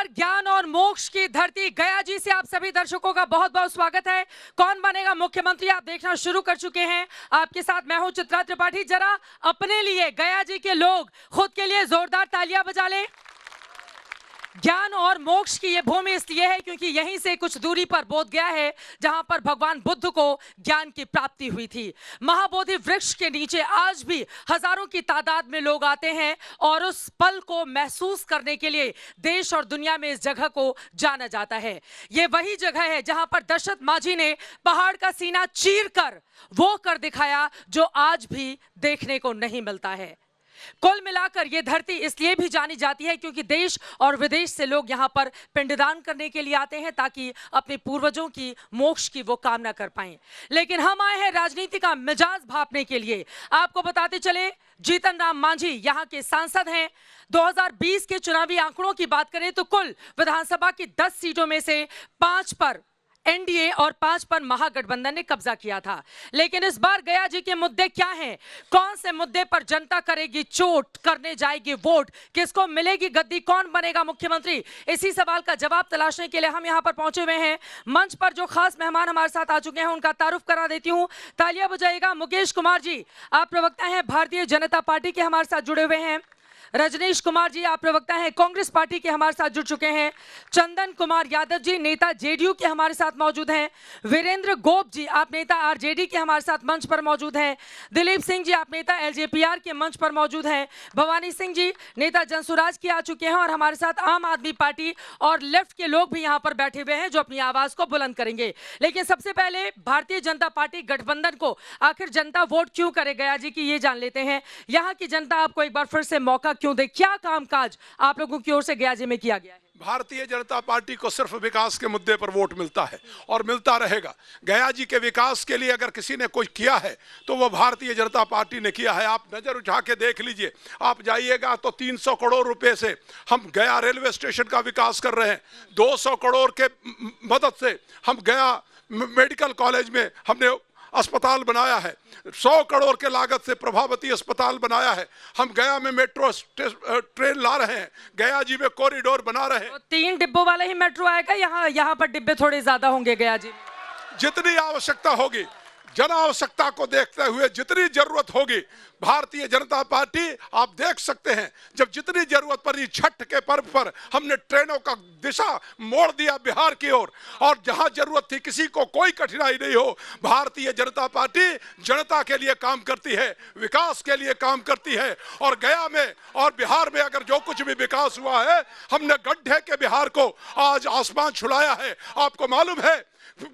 नमस्कार। ज्ञान और मोक्ष की धरती गया जी से आप सभी दर्शकों का बहुत बहुत स्वागत है। कौन बनेगा मुख्यमंत्री आप देखना शुरू कर चुके हैं। आपके साथ मैं हूं चित्रा त्रिपाठी। जरा अपने लिए गया जी के लोग खुद के लिए जोरदार तालियां बजा लें। ज्ञान और मोक्ष की यह भूमि इसलिए है क्योंकि यहीं से कुछ दूरी पर बोध गया है जहां पर भगवान बुद्ध को ज्ञान की प्राप्ति हुई थी। महाबोधि वृक्ष के नीचे आज भी हजारों की तादाद में लोग आते हैं और उस पल को महसूस करने के लिए देश और दुनिया में इस जगह को जाना जाता है। यह वही जगह है जहां पर दशरथ माझी ने पहाड़ का सीना चीर कर वो कर दिखाया जो आज भी देखने को नहीं मिलता है। कुल मिलाकर यह धरती इसलिए भी जानी जाती है क्योंकि देश और विदेश से लोग यहां पर पिंडदान करने के लिए आते हैं ताकि अपने पूर्वजों की मोक्ष की वो कामना कर पाएं। लेकिन हम आए हैं राजनीति का मिजाज भांपने के लिए। आपको बताते चले जीतन राम मांझी यहां के सांसद हैं। 2020 के चुनावी आंकड़ों की बात करें तो कुल विधानसभा की 10 सीटों में से 5 पर एनडीए और 5 पर महागठबंधन ने कब्जा किया था। लेकिन इस बार गया जी के मुद्दे क्या हैं? कौन से मुद्दे पर जनता करेगी चोट, करने जाएगी वोट, किसको मिलेगी गद्दी, कौन बनेगा मुख्यमंत्री? इसी सवाल का जवाब तलाशने के लिए हम यहां पर पहुंचे हुए हैं। मंच पर जो खास मेहमान हमारे साथ आ चुके हैं उनका तारुफ करा देती हूं। तालियां बजाइएगा। मुकेश कुमार जी आप प्रवक्ता हैं भारतीय जनता पार्टी के, हमारे साथ जुड़े हुए हैं। रजनीश कुमार जी आप प्रवक्ता हैं कांग्रेस पार्टी के, हमारे साथ जुड़ चुके हैं। चंदन कुमार यादव जी नेता जेडीयू के हमारे साथ मौजूद हैं। वीरेंद्र गोप जी आप नेता आरजेडी के हमारे साथ मंच पर मौजूद हैं। दिलीप सिंह जी आप नेता एलजेपीआर के मंच पर मौजूद हैं। भवानी सिंह जी नेता जनसुराज के आ चुके हैं और हमारे साथ आम आदमी पार्टी और लेफ्ट के लोग भी यहाँ पर बैठे हुए हैं जो अपनी आवाज को बुलंद करेंगे। लेकिन सबसे पहले भारतीय जनता पार्टी गठबंधन को आखिर जनता वोट क्यों करे गया जी की ये जान लेते हैं। यहाँ की जनता आपको एक बार फिर से मौका क्यों दे? क्या कामकाज आप लोगों की ओर से गया जी में किया गया है? भारतीय जनता पार्टी को सिर्फ विकास के मुद्दे पर वोट मिलता है और मिलता रहेगा। गया जी के विकास के लिए अगर किसी ने कुछ किया है तो वो भारतीय जनता पार्टी ने किया है। आप नजर उठा के देख लीजिए, आप जाइएगा तो 300 करोड़ रुपए से हम गया रेलवे स्टेशन का विकास कर रहे हैं। 200 करोड़ के मदद से हम गया मेडिकल कॉलेज में हमने अस्पताल बनाया है। 100 करोड़ के लागत से प्रभावती अस्पताल बनाया है। हम गया में मेट्रो ट्रेन ला रहे हैं, गया जी में कॉरिडोर बना रहे हैं। 3 डिब्बों वाले ही मेट्रो आएगा, यहाँ पर डिब्बे थोड़े ज्यादा होंगे गया जी। जितनी आवश्यकता होगी, जन आवश्यकता को देखते हुए जितनी जरूरत होगी, भारतीय जनता पार्टी आप देख सकते हैं जब जितनी जरूरत पड़ी छठ के पर्व पर हमने ट्रेनों का दिशा मोड़ दिया बिहार की ओर, और जहां जरूरत थी किसी को कोई कठिनाई नहीं हो, भारतीय जनता पार्टी जनता के लिए काम करती है, विकास के लिए काम करती है। और गया में और बिहार में अगर जो कुछ भी विकास हुआ है, हमने गड्ढे के बिहार को आज आसमान छुलाया है। आपको मालूम है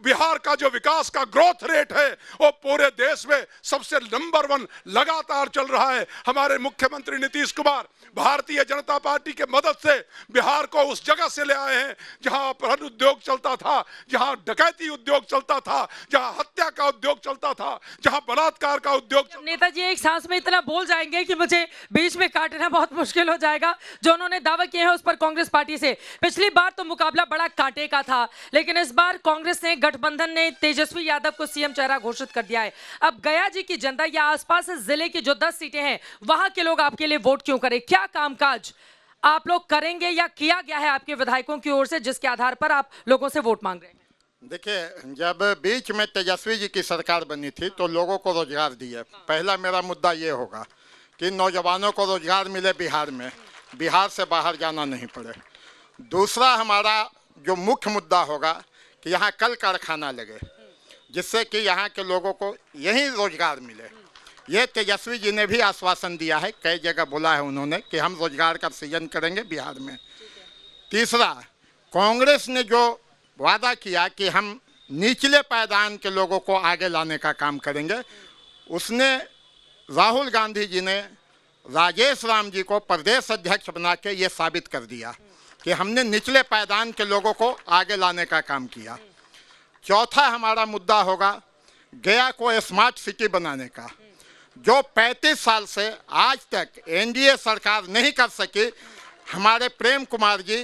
बिहार का जो विकास का ग्रोथ रेट है वो पूरे देश में सबसे नंबर 1 लगातार चल रहा है। हमारे मुख्यमंत्री नीतीश कुमार भारतीय जनता पार्टी के मदद से बिहार को उस जगह से ले आए हैं जहां अपहरण उद्योग चलता था, जहां डकैती उद्योग चलता था, जहां हत्या का उद्योग चलता था, जहां बलात्कार का उद्योग। नेताजी एक सांस में इतना बोल जाएंगे कि मुझे बीच में काटना बहुत मुश्किल हो जाएगा। जो उन्होंने दावा किए हैं उस पर कांग्रेस पार्टी से पिछली बार तो मुकाबला बड़ा कांटे का था, लेकिन इस बार कांग्रेस ने, गठबंधन ने तेजस्वी यादव को सीएम चेहरा घोषित कर दिया है। अब गया जी की जनता या आसपास जिले की जो 10 सीटें हैं वहां के लोग आपके लिए वोट क्यों करें? क्या कामकाज आप लोग करेंगे या किया गया है आपके विधायकों की ओर से जिसके आधार पर आप लोगों से वोट मांग रहे हैं? देखिए, जब बीच में तेजस्वी जी की सरकार बनी थी तो लोगों को रोजगार दिए। पहला मेरा मुद्दा ये होगा कि नौजवानों को रोजगार मिले बिहार में, बिहार से बाहर जाना नहीं पड़े। दूसरा हमारा जो मुख्य मुद्दा होगा कि यहाँ कल कारखाना लगे जिससे कि यहाँ के लोगों को यहीं रोजगार मिले। ये तेजस्वी जी ने भी आश्वासन दिया है, कई जगह बोला है उन्होंने कि हम रोजगार का सृजन करेंगे बिहार में। तीसरा, कांग्रेस ने जो वादा किया कि हम निचले पायदान के लोगों को आगे लाने का काम करेंगे, उसने राहुल गांधी जी ने राजेश राम जी को प्रदेश अध्यक्ष बना के ये साबित कर दिया कि हमने निचले पायदान के लोगों को आगे लाने का काम किया। चौथा हमारा मुद्दा होगा गया को स्मार्ट सिटी बनाने का, जो 35 साल से आज तक एनडीए सरकार नहीं कर सकी। हमारे प्रेम कुमार जी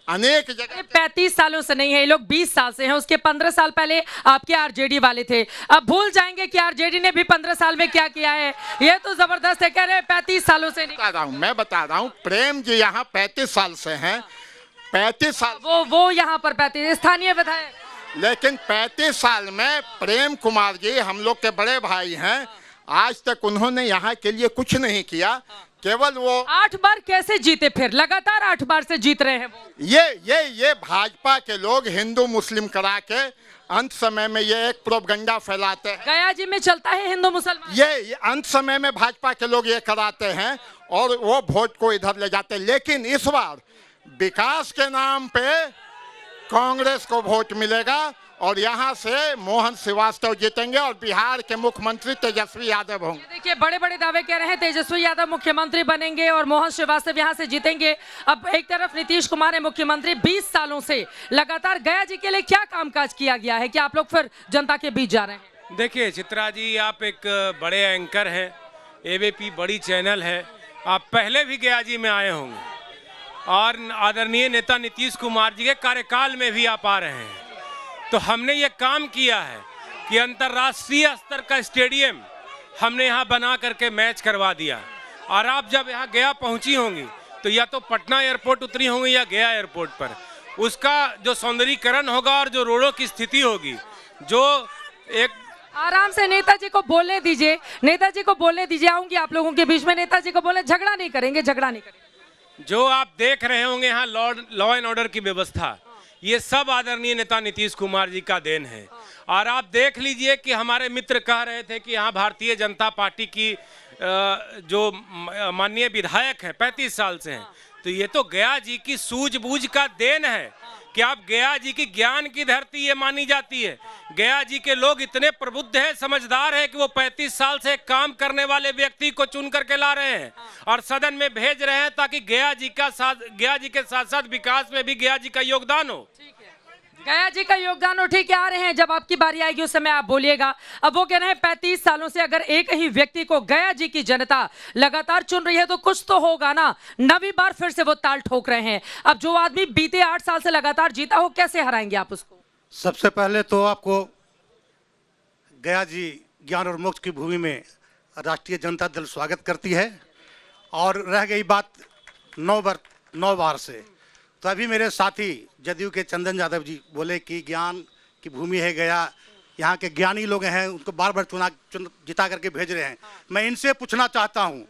अनेक जगह 35 सालों से नहीं है, ये लोग 20 साल से हैं। उसके 15 साल पहले आपके आरजेडी वाले थे। अब भूल जाएंगे कि आरजेडी ने भी 15 साल में क्या किया है। ये तो जबरदस्त है, कह रहे 35 सालों से नहीं। मैं बता रहा हूँ प्रेम जी यहाँ 35 साल से हैं। 35 साल, वो यहाँ पर 35 स्थानीय विधायक। लेकिन 35 साल में प्रेम कुमार जी हम लोग के बड़े भाई हैं, आज तक उन्होंने यहाँ के लिए कुछ नहीं किया। केवल वो 8 बार कैसे जीते, फिर लगातार 8 बार से जीत रहे हैं वो। ये भाजपा के लोग हिंदू मुस्लिम करा के अंत समय में ये एक प्रोपगंडा फैलाते हैं। गया जी में चलता है हिंदू मुसलमान, ये अंत समय में भाजपा के लोग ये कराते हैं और वो वोट को इधर ले जाते हैं। लेकिन इस बार विकास के नाम पे कांग्रेस को वोट मिलेगा और यहाँ से मोहन श्रीवास्तव जीतेंगे और बिहार के मुख्यमंत्री तेजस्वी यादव होंगे। देखिए बड़े बड़े दावे कह रहे हैं तेजस्वी यादव मुख्यमंत्री बनेंगे और मोहन श्रीवास्तव यहाँ से जीतेंगे। अब एक तरफ नीतीश कुमार है मुख्यमंत्री, 20 सालों से लगातार गया जी के लिए क्या कामकाज किया गया है कि आप लोग फिर जनता के बीच जा रहे हैं? देखिए चित्रा जी, आप एक बड़े एंकर हैं, एबीपी बड़ी चैनल है, आप पहले भी गया जी में आए होंगे और आदरणीय नेता नीतीश कुमार जी के कार्यकाल में भी आप आ रहे हैं। तो हमने ये काम किया है कि अंतर्राष्ट्रीय स्तर का स्टेडियम हमने यहाँ बना करके मैच करवा दिया। और आप जब यहाँ गया पहुँची होंगी तो या तो पटना एयरपोर्ट उतरी होंगी या गया एयरपोर्ट पर, उसका जो सौंदर्यीकरण होगा और जो रोडों की स्थिति होगी, जो एक आराम से नेताजी को बोलने दीजिए, नेताजी को बोलने दीजिए। आऊंगी आप लोगों के बीच में, नेताजी को बोले झगड़ा नहीं करेंगे, झगड़ा नहीं करेंगे। जो आप देख रहे होंगे यहाँ लॉ एंड ऑर्डर की व्यवस्था, ये सब आदरणीय नेता नीतीश कुमार जी का देन है। और आप देख लीजिए कि हमारे मित्र कह रहे थे कि यहाँ भारतीय जनता पार्टी की जो माननीय विधायक हैं 35 साल से हैं, तो ये तो गया जी की सूझबूझ का देन है कि आप गया जी की ज्ञान की धरती ये मानी जाती है। गया जी के लोग इतने प्रबुद्ध हैं, समझदार हैं कि वो 35 साल से काम करने वाले व्यक्ति को चुन करके ला रहे हैं और सदन में भेज रहे हैं ताकि गया जी के साथ साथ विकास में भी गया जी का योगदान हो। गया जी का योगदान हो, ठीक है, आ रहे हैं, जब आपकी बारी आएगी उस समय आप बोलिएगा। अब वो कह रहे हैं 35 सालों से अगर एक ही व्यक्ति को गया जी की जनता लगातार चुन रही है तो कुछ तो होगा ना। 9वीं बार फिर से वो ताल ठोक रहे हैं। अब जो आदमी बीते 8 साल से लगातार जीता हो, कैसे हराएंगे आप उसको? सबसे पहले तो आपको गया जी ज्ञान और मोक्ष की भूमि में राष्ट्रीय जनता दल स्वागत करती है। और रह गई बात 9 बार से, तो अभी मेरे साथी जदयू के चंदन यादव जी बोले कि ज्ञान की भूमि है गया, यहाँ के ज्ञानी लोग हैं, उनको बार बार जिता करके भेज रहे हैं। मैं इनसे पूछना चाहता हूँ,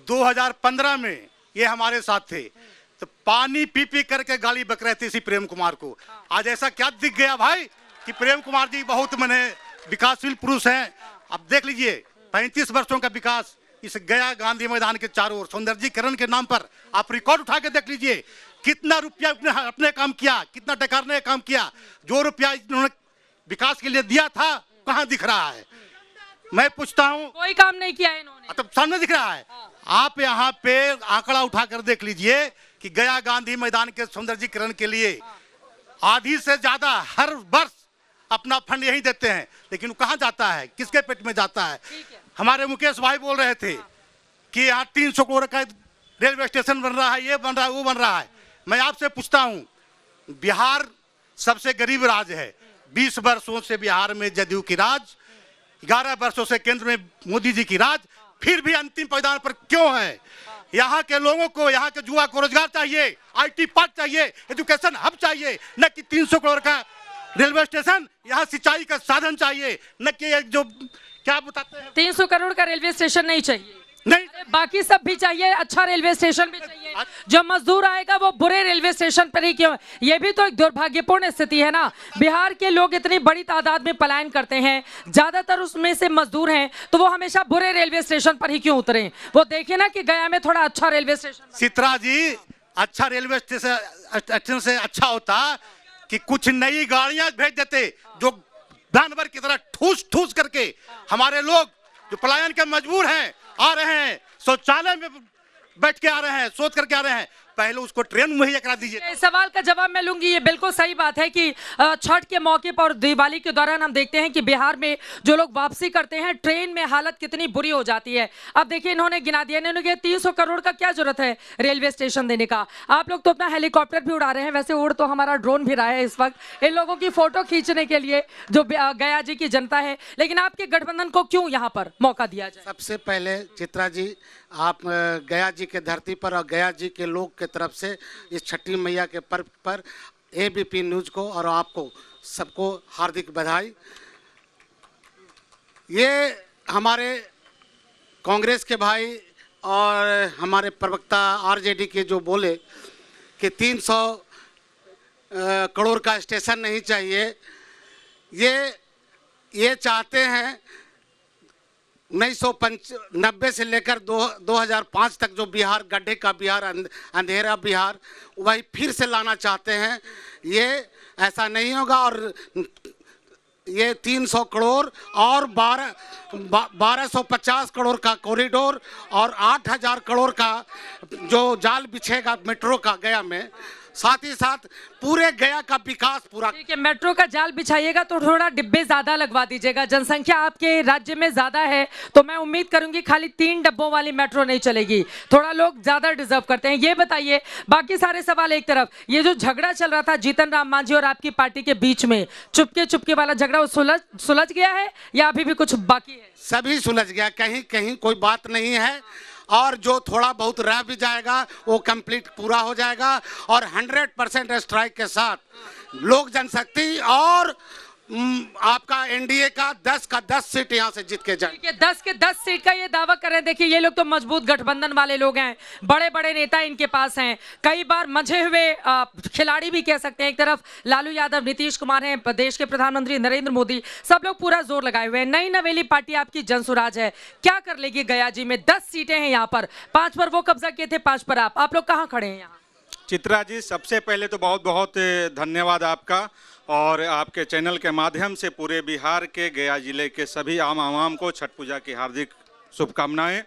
2015 में ये हमारे साथ थे तो पानी पी पी करके गाली बक रहे थे इसी प्रेम कुमार को। आज ऐसा क्या दिख गया भाई कि प्रेम कुमार जी बहुत मने विकासशील पुरुष हैं। अब देख लीजिए 35 वर्षों का विकास इस गया गांधी मैदान के चारों ओर सौंदर्यीकरण के नाम पर आप रिकॉर्ड उठा के देख लीजिए, कितना रुपया अपने काम किया, कितना डकार ने काम किया। जो रुपया इन्होंने विकास के लिए दिया था कहाँ दिख रहा है? मैं पूछता हूँ, कोई काम नहीं किया इन्होंने। तब सामने दिख रहा है। आप यहाँ पे आंकड़ा उठाकर देख लीजिए कि गया गांधी मैदान के सौंदर्यीकरण के लिए आधी से ज्यादा हर वर्ष अपना फंड यही देते हैं, लेकिन वो कहाँ जाता है, किसके पेट में जाता है? हमारे मुकेश भाई बोल रहे थे कि यहाँ 300 करोड़ का रेलवे स्टेशन बन रहा है, ये बन रहा है, वो बन रहा है। मैं आपसे पूछता हूँ, बिहार सबसे गरीब राज्य है, 20 वर्षों से बिहार में जदयू की राज, 11 वर्षों से केंद्र में मोदी जी की राज, फिर भी अंतिम पायदान पर क्यों है? यहाँ के लोगों को, यहाँ के युवा को रोजगार चाहिए, IT पार्क चाहिए, एजुकेशन हब चाहिए, न कि 300 करोड़ का रेलवे स्टेशन। यहाँ सिंचाई का साधन चाहिए, न कि एक जो क्या बताते हैं 300 करोड़ का रेलवे स्टेशन नहीं चाहिए, नहीं, बाकी सब भी चाहिए, अच्छा रेलवे स्टेशन भी चाहिए। जो मजदूर आएगा वो बुरे रेलवे स्टेशन पर ही क्यों? ये भी तो एक दुर्भाग्यपूर्ण स्थिति है ना। बिहार के लोग इतनी बड़ी तादाद में पलायन करते हैं, ज्यादातर उसमें से मजदूर हैं, तो वो हमेशा बुरे रेलवे स्टेशन पर ही क्यों उतरे? वो देखे ना कि गया में थोड़ा अच्छा रेलवे स्टेशन। चित्रा जी, अच्छा रेलवे स्टेशन से अच्छा होता कि कुछ नई गाड़ियां भेज देते जो जानवर की तरह ठूस ठूस करके हमारे लोग जो पलायन के मजबूर हैं आ रहे हैं, शौचालय में बैठ के आ रहे हैं, सोच करके आ रहे हैं, पहले उसको ट्रेन मुहैया करा दीजिए। इस सवाल का जवाब मैं लूंगी। ये बिल्कुल सही बात है कि छठ के मौके पर और दिवाली के दौरान हम देखते हैं कि बिहार में जो लोग वापसी करते हैं ट्रेन में हालत कितनी बुरी हो जाती है। अब देखिए इन्होंने गिना दिया, इन्होंने कहा 300 करोड़ का क्या जरूरत है रेलवे स्टेशन देने का? आप लोग तो अपना हेलीकॉप्टर भी उड़ा रहे हैं, वैसे उड़ तो हमारा ड्रोन भी रहा है इस वक्त इन लोगों की फोटो खींचने के लिए जो गया जी की जनता है, लेकिन आपके गठबंधन को क्यों यहाँ पर मौका दिया जाए? सबसे पहले चित्रा जी, आप गया जी के धरती पर और गया जी के लोग के तरफ से इस छठी मैया के पर्व पर एबीपी न्यूज़ को और आपको सबको हार्दिक बधाई। ये हमारे कांग्रेस के भाई और हमारे प्रवक्ता आरजेडी के जो बोले कि 300 करोड़ का स्टेशन नहीं चाहिए, ये चाहते हैं 1990 से लेकर 2005 तक जो बिहार गड्ढे का बिहार, अंधेरा बिहार, वही फिर से लाना चाहते हैं। ये ऐसा नहीं होगा और ये 300 करोड़ और 1250 करोड़ का कॉरिडोर और 8000 करोड़ का जो जाल बिछेगा मेट्रो का गया में, साथ ही साथ पूरे गया का विकास पूरा। ठीक है, मेट्रो का जाल बिछाइएगा तो थोड़ा डिब्बे ज्यादा लगवा दीजिएगा। जनसंख्या आपके राज्य में ज्यादा है तो मैं उम्मीद करूंगी खाली 3 डब्बों वाली मेट्रो नहीं चलेगी, थोड़ा लोग ज्यादा डिजर्व करते हैं। ये बताइए, बाकी सारे सवाल एक तरफ, ये जो झगड़ा चल रहा था जीतन राम मांझी और आपकी पार्टी के बीच में, चुपके वाला झगड़ा, वो सुलझ गया है या अभी भी कुछ बाकी है? सभी सुलझ गया, कहीं कहीं कोई बात नहीं है और जो थोड़ा बहुत रह भी जाएगा वो कंप्लीट पूरा हो जाएगा और 100% स्ट्राइक के साथ लोक जनशक्ति और आपका एनडीए का 10 का 10 सीट यहाँ से जीत के जाएंगे। 10 के 10 सीट का ये दावा कर रहे हैं। देखिए, ये लोग तो मजबूत गठबंधन वाले लोग हैं, बड़े बड़े नेता इनके पास हैं, कई बार मंझे हुए खिलाड़ी भी कह सकते हैं। एक तरफ लालू यादव, नीतीश कुमार हैं, प्रदेश के प्रधानमंत्री नरेंद्र मोदी, सब लोग पूरा जोर लगाए हुए हैं। नई नवेली पार्टी आपकी जनसुराज है, क्या कर लेगी गया जी में? 10 सीटें हैं यहाँ पर, 5 पर वो कब्जा किए थे, 5 पर आप लोग कहाँ खड़े हैं यहाँ? चित्रा जी, सबसे पहले तो बहुत बहुत धन्यवाद आपका और आपके चैनल के माध्यम से पूरे बिहार के गया जिले के सभी आम आवाम को छठ पूजा की हार्दिक शुभकामनाएं।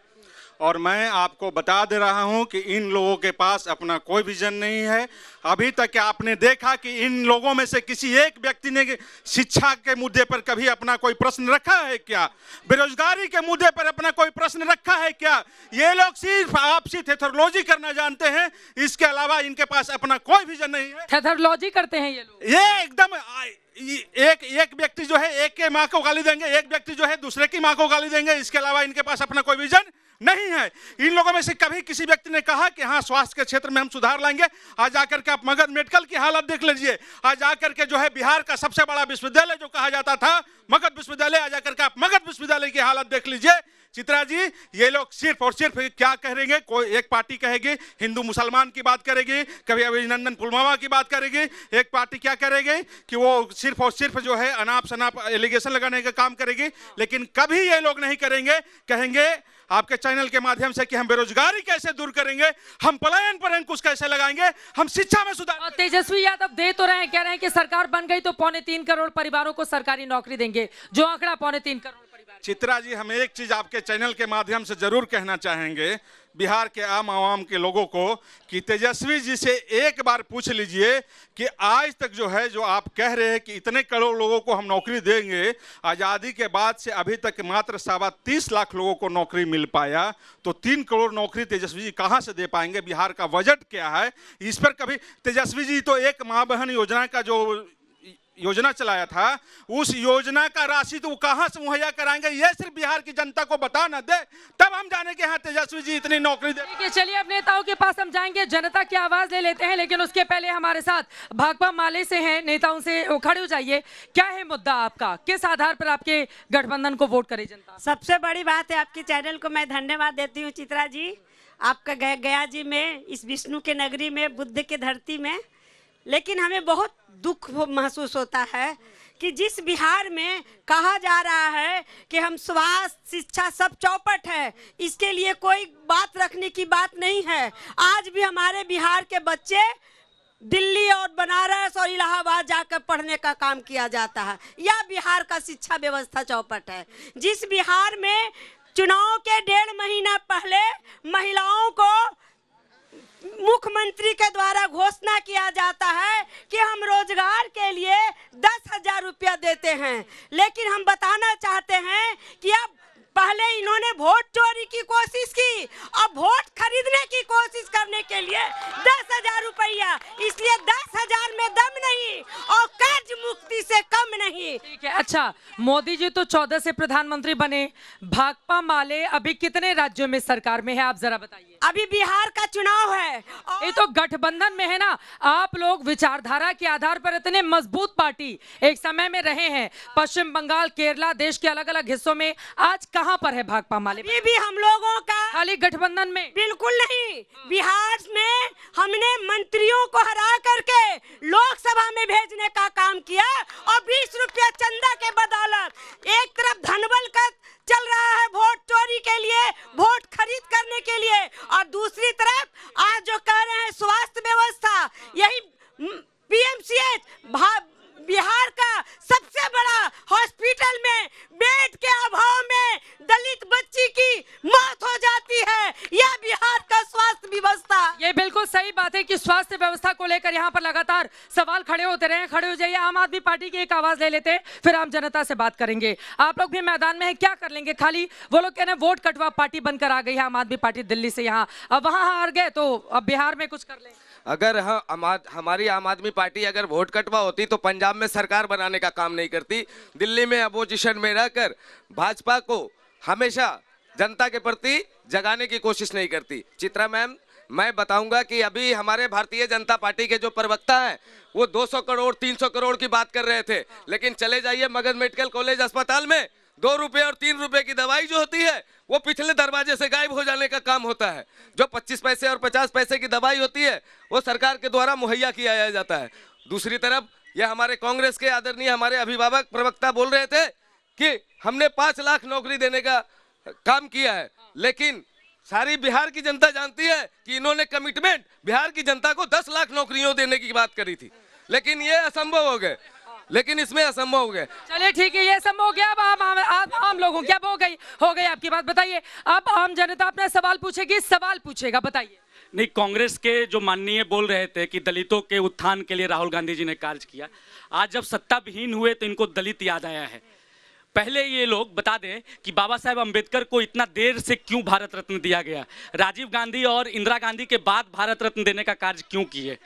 और मैं आपको बता दे रहा हूं कि इन लोगों के पास अपना कोई विजन नहीं है। अभी तक आपने देखा कि इन लोगों में से किसी एक व्यक्ति ने शिक्षा के मुद्दे पर कभी अपना कोई प्रश्न रखा है क्या? बेरोजगारी के मुद्दे पर अपना कोई प्रश्न रखा है क्या? ये लोग सिर्फ आपसी थेथोलॉजी करना जानते हैं, इसके अलावा इनके पास अपना कोई विजन नहीं है। थेथोलॉजी करते हैं ये लोग? ये एकदम एक व्यक्ति जो है एक के माँ को गाली देंगे, एक व्यक्ति जो है दूसरे की माँ को गाली देंगे, इसके अलावा इनके पास अपना कोई विजन नहीं है। इन लोगों में से कभी किसी व्यक्ति ने कहा कि हाँ स्वास्थ्य के क्षेत्र में हम सुधार लाएंगे? आज आकर के आप मगध मेडिकल की हालत देख लीजिए। आज आकर के जो है बिहार का सबसे बड़ा विश्वविद्यालय जो कहा जाता था मगध विश्वविद्यालय, आज आकर के आप मगध विश्वविद्यालय की हालत देख लीजिए। चित्रा जी, ये लोग सिर्फ और सिर्फ क्या कहेंगे? कोई एक पार्टी कहेगी हिंदू मुसलमान की बात करेगी, कभी अभिनंदन पुलवामा की बात करेगी, एक पार्टी क्या करेगी कि वो सिर्फ और सिर्फ जो है अनाप शनाप एलिगेशन लगाने का काम करेगी। लेकिन कभी ये लोग नहीं कहेंगे आपके चैनल के माध्यम से कि हम बेरोजगारी कैसे दूर करेंगे, हम पलायन पर अंकुश कैसे लगाएंगे, हम शिक्षा में सुधार। तेजस्वी यादव दे तो रहे हैं, कह रहे हैं कि सरकार बन गई तो 3.25 करोड़ परिवारों को सरकारी नौकरी देंगे, जो आंकड़ा 3.25 करोड़। चित्रा जी, हम एक चीज आपके चैनल के माध्यम से जरूर कहना चाहेंगे बिहार के आम आवाम के लोगों को कि तेजस्वी जी से एक बार पूछ लीजिए कि आज तक जो है, जो आप कह रहे हैं कि इतने करोड़ लोगों को हम नौकरी देंगे, आज़ादी के बाद से अभी तक मात्र 30 लाख लोगों को नौकरी मिल पाया, तो 3 करोड़ नौकरी तेजस्वी जी कहाँ से दे पाएंगे? बिहार का बजट क्या है? इस पर कभी तेजस्वी जी तो एक माँ बहन योजना का जो योजना चलाया था, उस योजना का राशि तो वो कहां से मुहैया कराएंगे? ये सिर्फ बिहार की जनता को बता ना दे, तब हम जाने के हाँ तेजस्वी जी इतनी नौकरी दे। चलिए, अब नेताओं के पास हम जाएंगे, जनता की आवाज ले लेते हैं, लेकिन उसके पहले हमारे साथ भाकपा माले से हैं नेताओं से, खड़े हो जाइए। क्या है मुद्दा आपका? किस आधार पर आपके गठबंधन को वोट करे जनता? सबसे बड़ी बात है, आपके चैनल को मैं धन्यवाद देती हूँ चित्रा जी। आपका गया जी में, इस विष्णु के नगरी में, बुद्ध के धरती में, लेकिन हमें बहुत दुख महसूस होता है कि जिस बिहार में कहा जा रहा है कि हम स्वास्थ्य शिक्षा सब चौपट है, इसके लिए कोई बात रखने की बात नहीं है। आज भी हमारे बिहार के बच्चे दिल्ली और बनारस और इलाहाबाद जाकर पढ़ने का काम किया जाता है। यह बिहार का शिक्षा व्यवस्था चौपट है। जिस बिहार में चुनाव के 1.5 महीना पहले महिलाओं को मुख्यमंत्री के द्वारा घोषणा किया जाता है कि हम रोजगार के लिए 10,000 रुपया देते हैं, लेकिन हम बताना चाहते हैं कि अब पहले इन्होंने वोट चोरी की कोशिश की, अब वोट खरीदने की कोशिश करने के लिए 10,000 रुपया, इसलिए 10,000 में दम नहीं और कर्ज मुक्ति से कम नहीं। नहीं। ठीक है। अच्छा, मोदी जी तो 14 से प्रधानमंत्री बने, भाकपा माले अभी कितने राज्यों में सरकार में है, आप जरा बताइए। अभी बिहार का चुनाव है ये तो गठबंधन में है ना। आप लोग विचारधारा के आधार पर इतने मजबूत पार्टी एक समय में रहे हैं, पश्चिम बंगाल, केरला, देश के अलग अलग हिस्सों में, आज कहां पर है भाकपा माले? अभी भी हम लोगों का खाली गठबंधन में? बिल्कुल नहीं। बिहार में हमने मंत्रियों को हरा करके लोकसभा में भेजने का काम किया और 20 रुपया चंदा के बदौलत एक तरफ धनबल का चल रहा है वोट चोरी के लिए, वोट खरीद करने के लिए, और दूसरी तरफ आज जो कह रहे हैं स्वास्थ्य व्यवस्था, यही पीएमसीएच बिहार का सबसे बड़ा हॉस्पिटल में बेड के अभाव में दलित बच्ची की मौत हो जाती है। यह बिहार का स्वास्थ्य व्यवस्था। ये बिल्कुल सही बात है कि स्वास्थ्य व्यवस्था को लेकर यहाँ पर लगातार सवाल खड़े होते रहे। खड़े हो जाइए, आम आदमी पार्टी की एक आवाज ले लेते हैं, फिर आम जनता से बात करेंगे। आप लोग भी मैदान में हैं, क्या कर लेंगे? खाली वो लोग कह रहे हैं वोट कटवा पार्टी बनकर आ गई है आम आदमी पार्टी दिल्ली से यहाँ, अब वहां हार गए तो अब बिहार में कुछ कर लें। अगर हमारी आम आदमी पार्टी अगर वोट कटवा होती तो पंजाब में सरकार बनाने का काम नहीं करती, दिल्ली में अपोजिशन में रहकर भाजपा को हमेशा जनता के प्रति जगाने की कोशिश नहीं करती। चित्रा मैम, मैं बताऊंगा कि अभी हमारे भारतीय जनता पार्टी के जो प्रवक्ता हैं वो 200 करोड़ 300 करोड़ की बात कर रहे थे, लेकिन चले जाइए मगध मेडिकल कॉलेज अस्पताल में 2 रुपए और 3 रुपए की दवाई जो होती है वो पिछले दरवाजे से गायब हो जाने का काम होता है। जो 25 पैसे और 50 पैसे की दवाई होती है वो सरकार के द्वारा मुहैया किया जाता है। दूसरी तरफ यह हमारे कांग्रेस के आदरणीय हमारे अभिभावक प्रवक्ता बोल रहे थे कि हमने 5 लाख नौकरी देने का काम किया है, लेकिन सारी बिहार की जनता जानती है कि इन्होंने कमिटमेंट बिहार की जनता को 10 लाख नौकरियों देने की बात करी थी, लेकिन ये असंभव हो गए। इसमें असंभव हो गए। चलिए ठीक है, ये संभव हो गया। अब आम लोगों की अब हो गई आपकी बात। बताइए, अब आम जनता अपना सवाल पूछेगी, सवाल पूछेगा, बताइए। नहीं, कांग्रेस के जो माननीय बोल रहे थे कि दलितों के उत्थान के लिए राहुल गांधी जी ने कार्य किया, आज जब सत्ता विहीन हुए तो इनको दलित याद आया है। पहले ये लोग बता दें कि बाबा साहेब अंबेडकर को इतना देर से क्यों भारत रत्न दिया गया, राजीव गांधी और इंदिरा गांधी के बाद भारत रत्न देने का कार्य क्यों किए?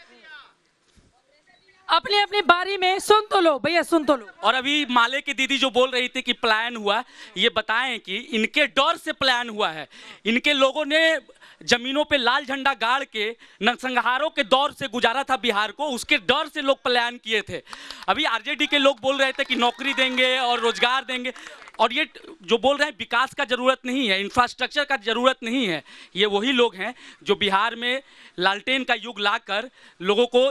अपनी अपनी बारी में सुन तो लो भैया, सुन तो लो। और अभी माले की दीदी जो बोल रही थी कि पलायन हुआ, ये बताएं कि इनके डर से पलायन हुआ है। इनके लोगों ने जमीनों पे लाल झंडा गाड़ के नरसंहारों के दौर से गुजारा था बिहार को, उसके डर से लोग पलायन किए थे। अभी आरजेडी के लोग बोल रहे थे कि नौकरी देंगे और रोजगार देंगे, और ये जो बोल रहे हैं विकास का जरूरत नहीं है, इंफ्रास्ट्रक्चर का जरूरत नहीं है, ये वही लोग हैं जो बिहार में लालटेन का युग लाकर लोगों को,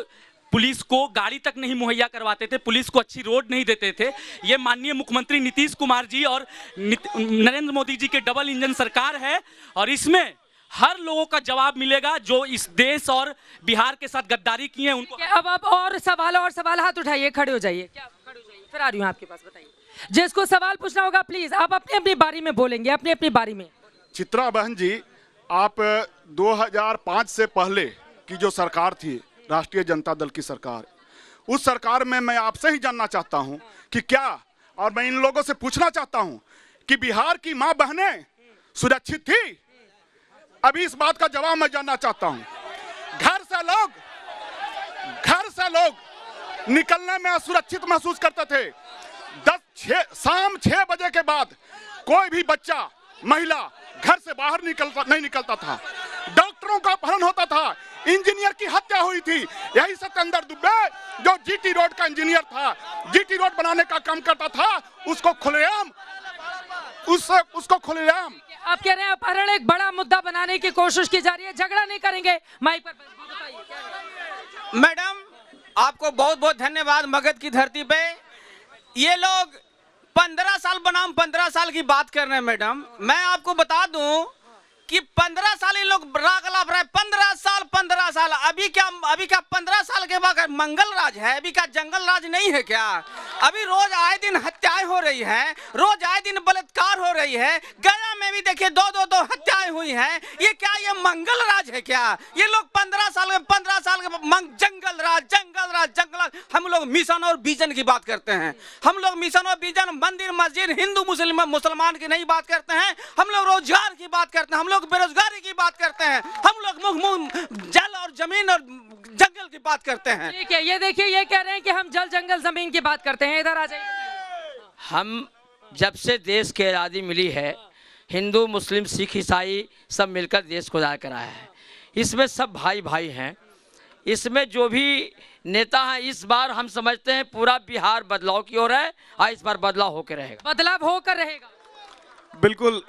पुलिस को गाड़ी तक नहीं मुहैया करवाते थे, पुलिस को अच्छी रोड नहीं देते थे। ये माननीय मुख्यमंत्री नीतीश कुमार जी और नरेंद्र मोदी जी के डबल इंजन सरकार है, और इसमें हर लोगों का जवाब मिलेगा जो इस देश और बिहार के साथ गद्दारी किए हैं उनको। अब और सवाल हाथ उठाइए, खड़े हो जाइए, क्या खड़े हो जाइए, फिर आ रही हूँ आपके पास। बताइए, जिसको सवाल पूछना होगा प्लीज आप अपनी अपनी बारी में बोलेंगे, अपनी अपनी बारी में। चित्रा बहन जी, आप 2005 से पहले की जो सरकार थी, राष्ट्रीय जनता दल की सरकार, उस सरकार में मैं आपसे ही जानना चाहता हूं कि क्या, और मैं इन लोगों से पूछना चाहता हूं कि बिहार की मां बहनें सुरक्षित थी? अभी इस बात का जवाब मैं जानना चाहता हूं। घर से लोग निकलने में असुरक्षित महसूस करते थे। शाम 6 बजे के बाद कोई भी बच्चा, महिला घर से बाहर नहीं निकलता था। डॉक्टरों का अपहरण होता था, इंजीनियर की हत्या हुई थी। यही सत्येंद्र दुबे जो जीटी रोड का इंजीनियर था, जीटी रोड बनाने का काम करता था, उसको खुलेआम आप कह रहे हैं अपहरण एक बड़ा मुद्दा बनाने की कोशिश की जा रही है, झगड़ा नहीं करेंगे। माइक पर बताइए। मैडम, आपको बहुत बहुत धन्यवाद। मगध की धरती पे ये लोग 15 साल बनाम 15 साल की बात कर रहे हैं। मैडम, मैं आपको बता दूं कि 15 साल ये लोग रागलाप रहे, 15 साल अभी क्या 15 साल के बाद मंगल राज है, अभी क्या जंगल राज नहीं है क्या? अभी रोज आए दिन हत्याएं हो रही हैं, रोज आए दिन बलात्कार हो रही है। गया में भी देखिए 2 हत्याएं हुई हैं। ये क्या, ये मंगल राज है क्या? ये लोग 15 साल के जंगल राज। हम लोग मिशन और विजन की बात करते हैं। हम लोग मिशन और विजन, मंदिर मस्जिद, हिंदू मुसलमान की नहीं बात करते हैं। हम लोग रोजगार की बात करते हैं, हम लोग बेरोजगारी की बात करते हैं, हम लोग जल और जमीन और जंगल की बात करते हैं। ठीक है, ये देखिए, ये कह रहे हैं कि हम जल जंगल जमीन की बात करते हैं। इधर आ जाइए। हम जब से देश की आज़ादी मिली है, हिंदू मुस्लिम सिख ईसाई सब मिलकर देश को आज़ाद कराया है। इसमें सब भाई भाई हैं। इसमें जो भी नेता हैं, इस बार हम समझते हैं पूरा बिहार बदलाव की ओर है और इस बार बदलाव होकर रहेगा। बदलाव होकर रहेगा। बिल्कुल।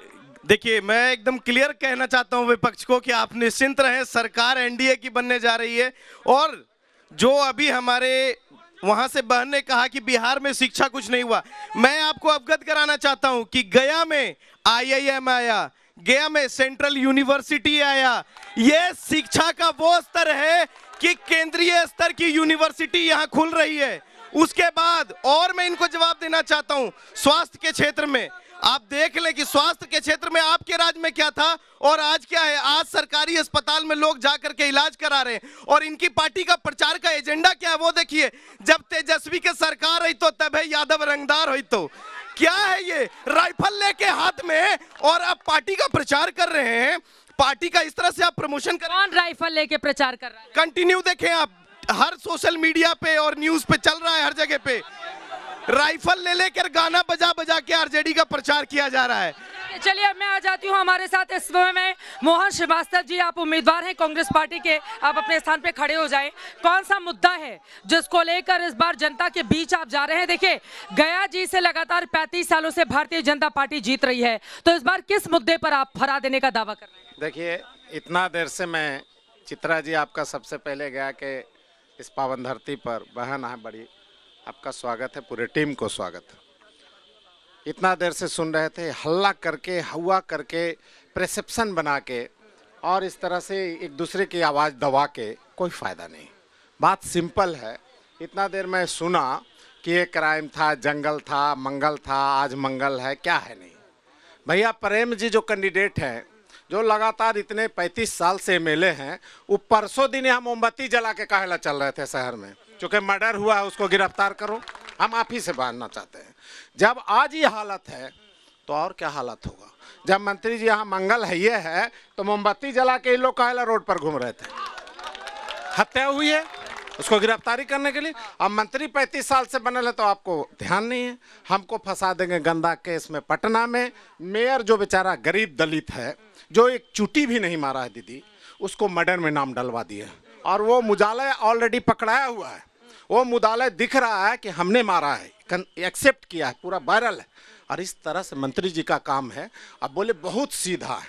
देखिए, मैं एकदम क्लियर कहना चाहता हूं विपक्ष को कि आप निश्चिंत रहें, सरकार एनडीए की बनने जा रही है। और जो अभी हमारे वहां से बहन ने कहा कि बिहार में शिक्षा कुछ नहीं हुआ, मैं आपको अवगत कराना चाहता हूं कि गया में IIM आया, गया में सेंट्रल यूनिवर्सिटी आया। ये शिक्षा का वो स्तर है कि केंद्रीय स्तर की यूनिवर्सिटी यहां खुल रही है। उसके बाद और मैं इनको जवाब देना चाहता हूं, स्वास्थ्य के क्षेत्र में आप देख लें कि स्वास्थ्य के क्षेत्र में आपके राज्य में क्या था और आज क्या है। आज सरकारी अस्पताल में लोग जाकर के इलाज करा रहे हैं। और इनकी पार्टी का प्रचार का एजेंडा क्या है वो देखिए। जब तेजस्वी के सरकार रही तो तब है यादव रंगदार हुई, तो क्या है ये राइफल लेके हाथ में और आप पार्टी का प्रचार कर रहे हैं। पार्टी का इस तरह से आप प्रमोशन कर। कौन राइफल लेके प्रचार कर रहा है? कंटिन्यू देखें आप, हर सोशल मीडिया पे और न्यूज पे चल रहा है, हर जगह पे राइफल ले लेकर गाना बजा बजा के आरजेडी का प्रचार किया जा रहा है। चलिए अब मैं आ जाती हूँ हमारे साथ इस समय में मोहन श्रीवास्तव जी, आप उम्मीदवार हैं कांग्रेस पार्टी के, आप अपने स्थान पे खड़े हो जाएं। कौन सा मुद्दा है जिसको लेकर इस बार जनता के बीच आप जा रहे हैं? देखिए, गया जी से लगातार 35 सालों से भारतीय जनता पार्टी जीत रही है, तो इस बार किस मुद्दे पर आप हरा देने का दावा कर रहे हैं? देखिए, इतना देर से मैं चित्रा जी आपका सबसे पहले गया कि इस पावन धरती पर बहन है बड़ी, आपका स्वागत है, पूरे टीम को स्वागत। इतना देर से सुन रहे थे, हल्ला करके हुआ करके परसेप्शन बना के और इस तरह से एक दूसरे की आवाज़ दबा के कोई फ़ायदा नहीं। बात सिंपल है। इतना देर मैं सुना कि ये क्राइम था, जंगल था, मंगल था, आज मंगल है, क्या है नहीं। भैया प्रेम जी जो कैंडिडेट हैं, जो लगातार इतने 35 साल से एमएलए हैं, वो परसों दिन यहाँ मोमबत्ती जला के काहेला चल रहे थे शहर में, चूँकि मर्डर हुआ है उसको गिरफ्तार करो। हम आप ही से बांधना चाहते हैं। जब आज ये हालत है तो और क्या हालत होगा। जब मंत्री जी यहाँ मंगल है ये है तो मोमबत्ती जला के ये लोग काहेला रोड पर घूम रहे थे। हत्या हुई है, उसको गिरफ्तारी करने के लिए। अब मंत्री 35 साल से बनल है तो आपको ध्यान नहीं है। हमको फंसा देंगे गंदा केस में। पटना में मेयर जो बेचारा गरीब दलित है, जो एक चुटी भी नहीं मारा है दीदी, उसको मर्डर में नाम डलवा दिए और वो मुदाले ऑलरेडी पकड़ाया हुआ है। वो मुदाले दिख रहा है कि हमने मारा है, एक्सेप्ट किया है, पूरा वायरल है। और इस तरह से मंत्री जी का काम है। अब बोले बहुत सीधा है,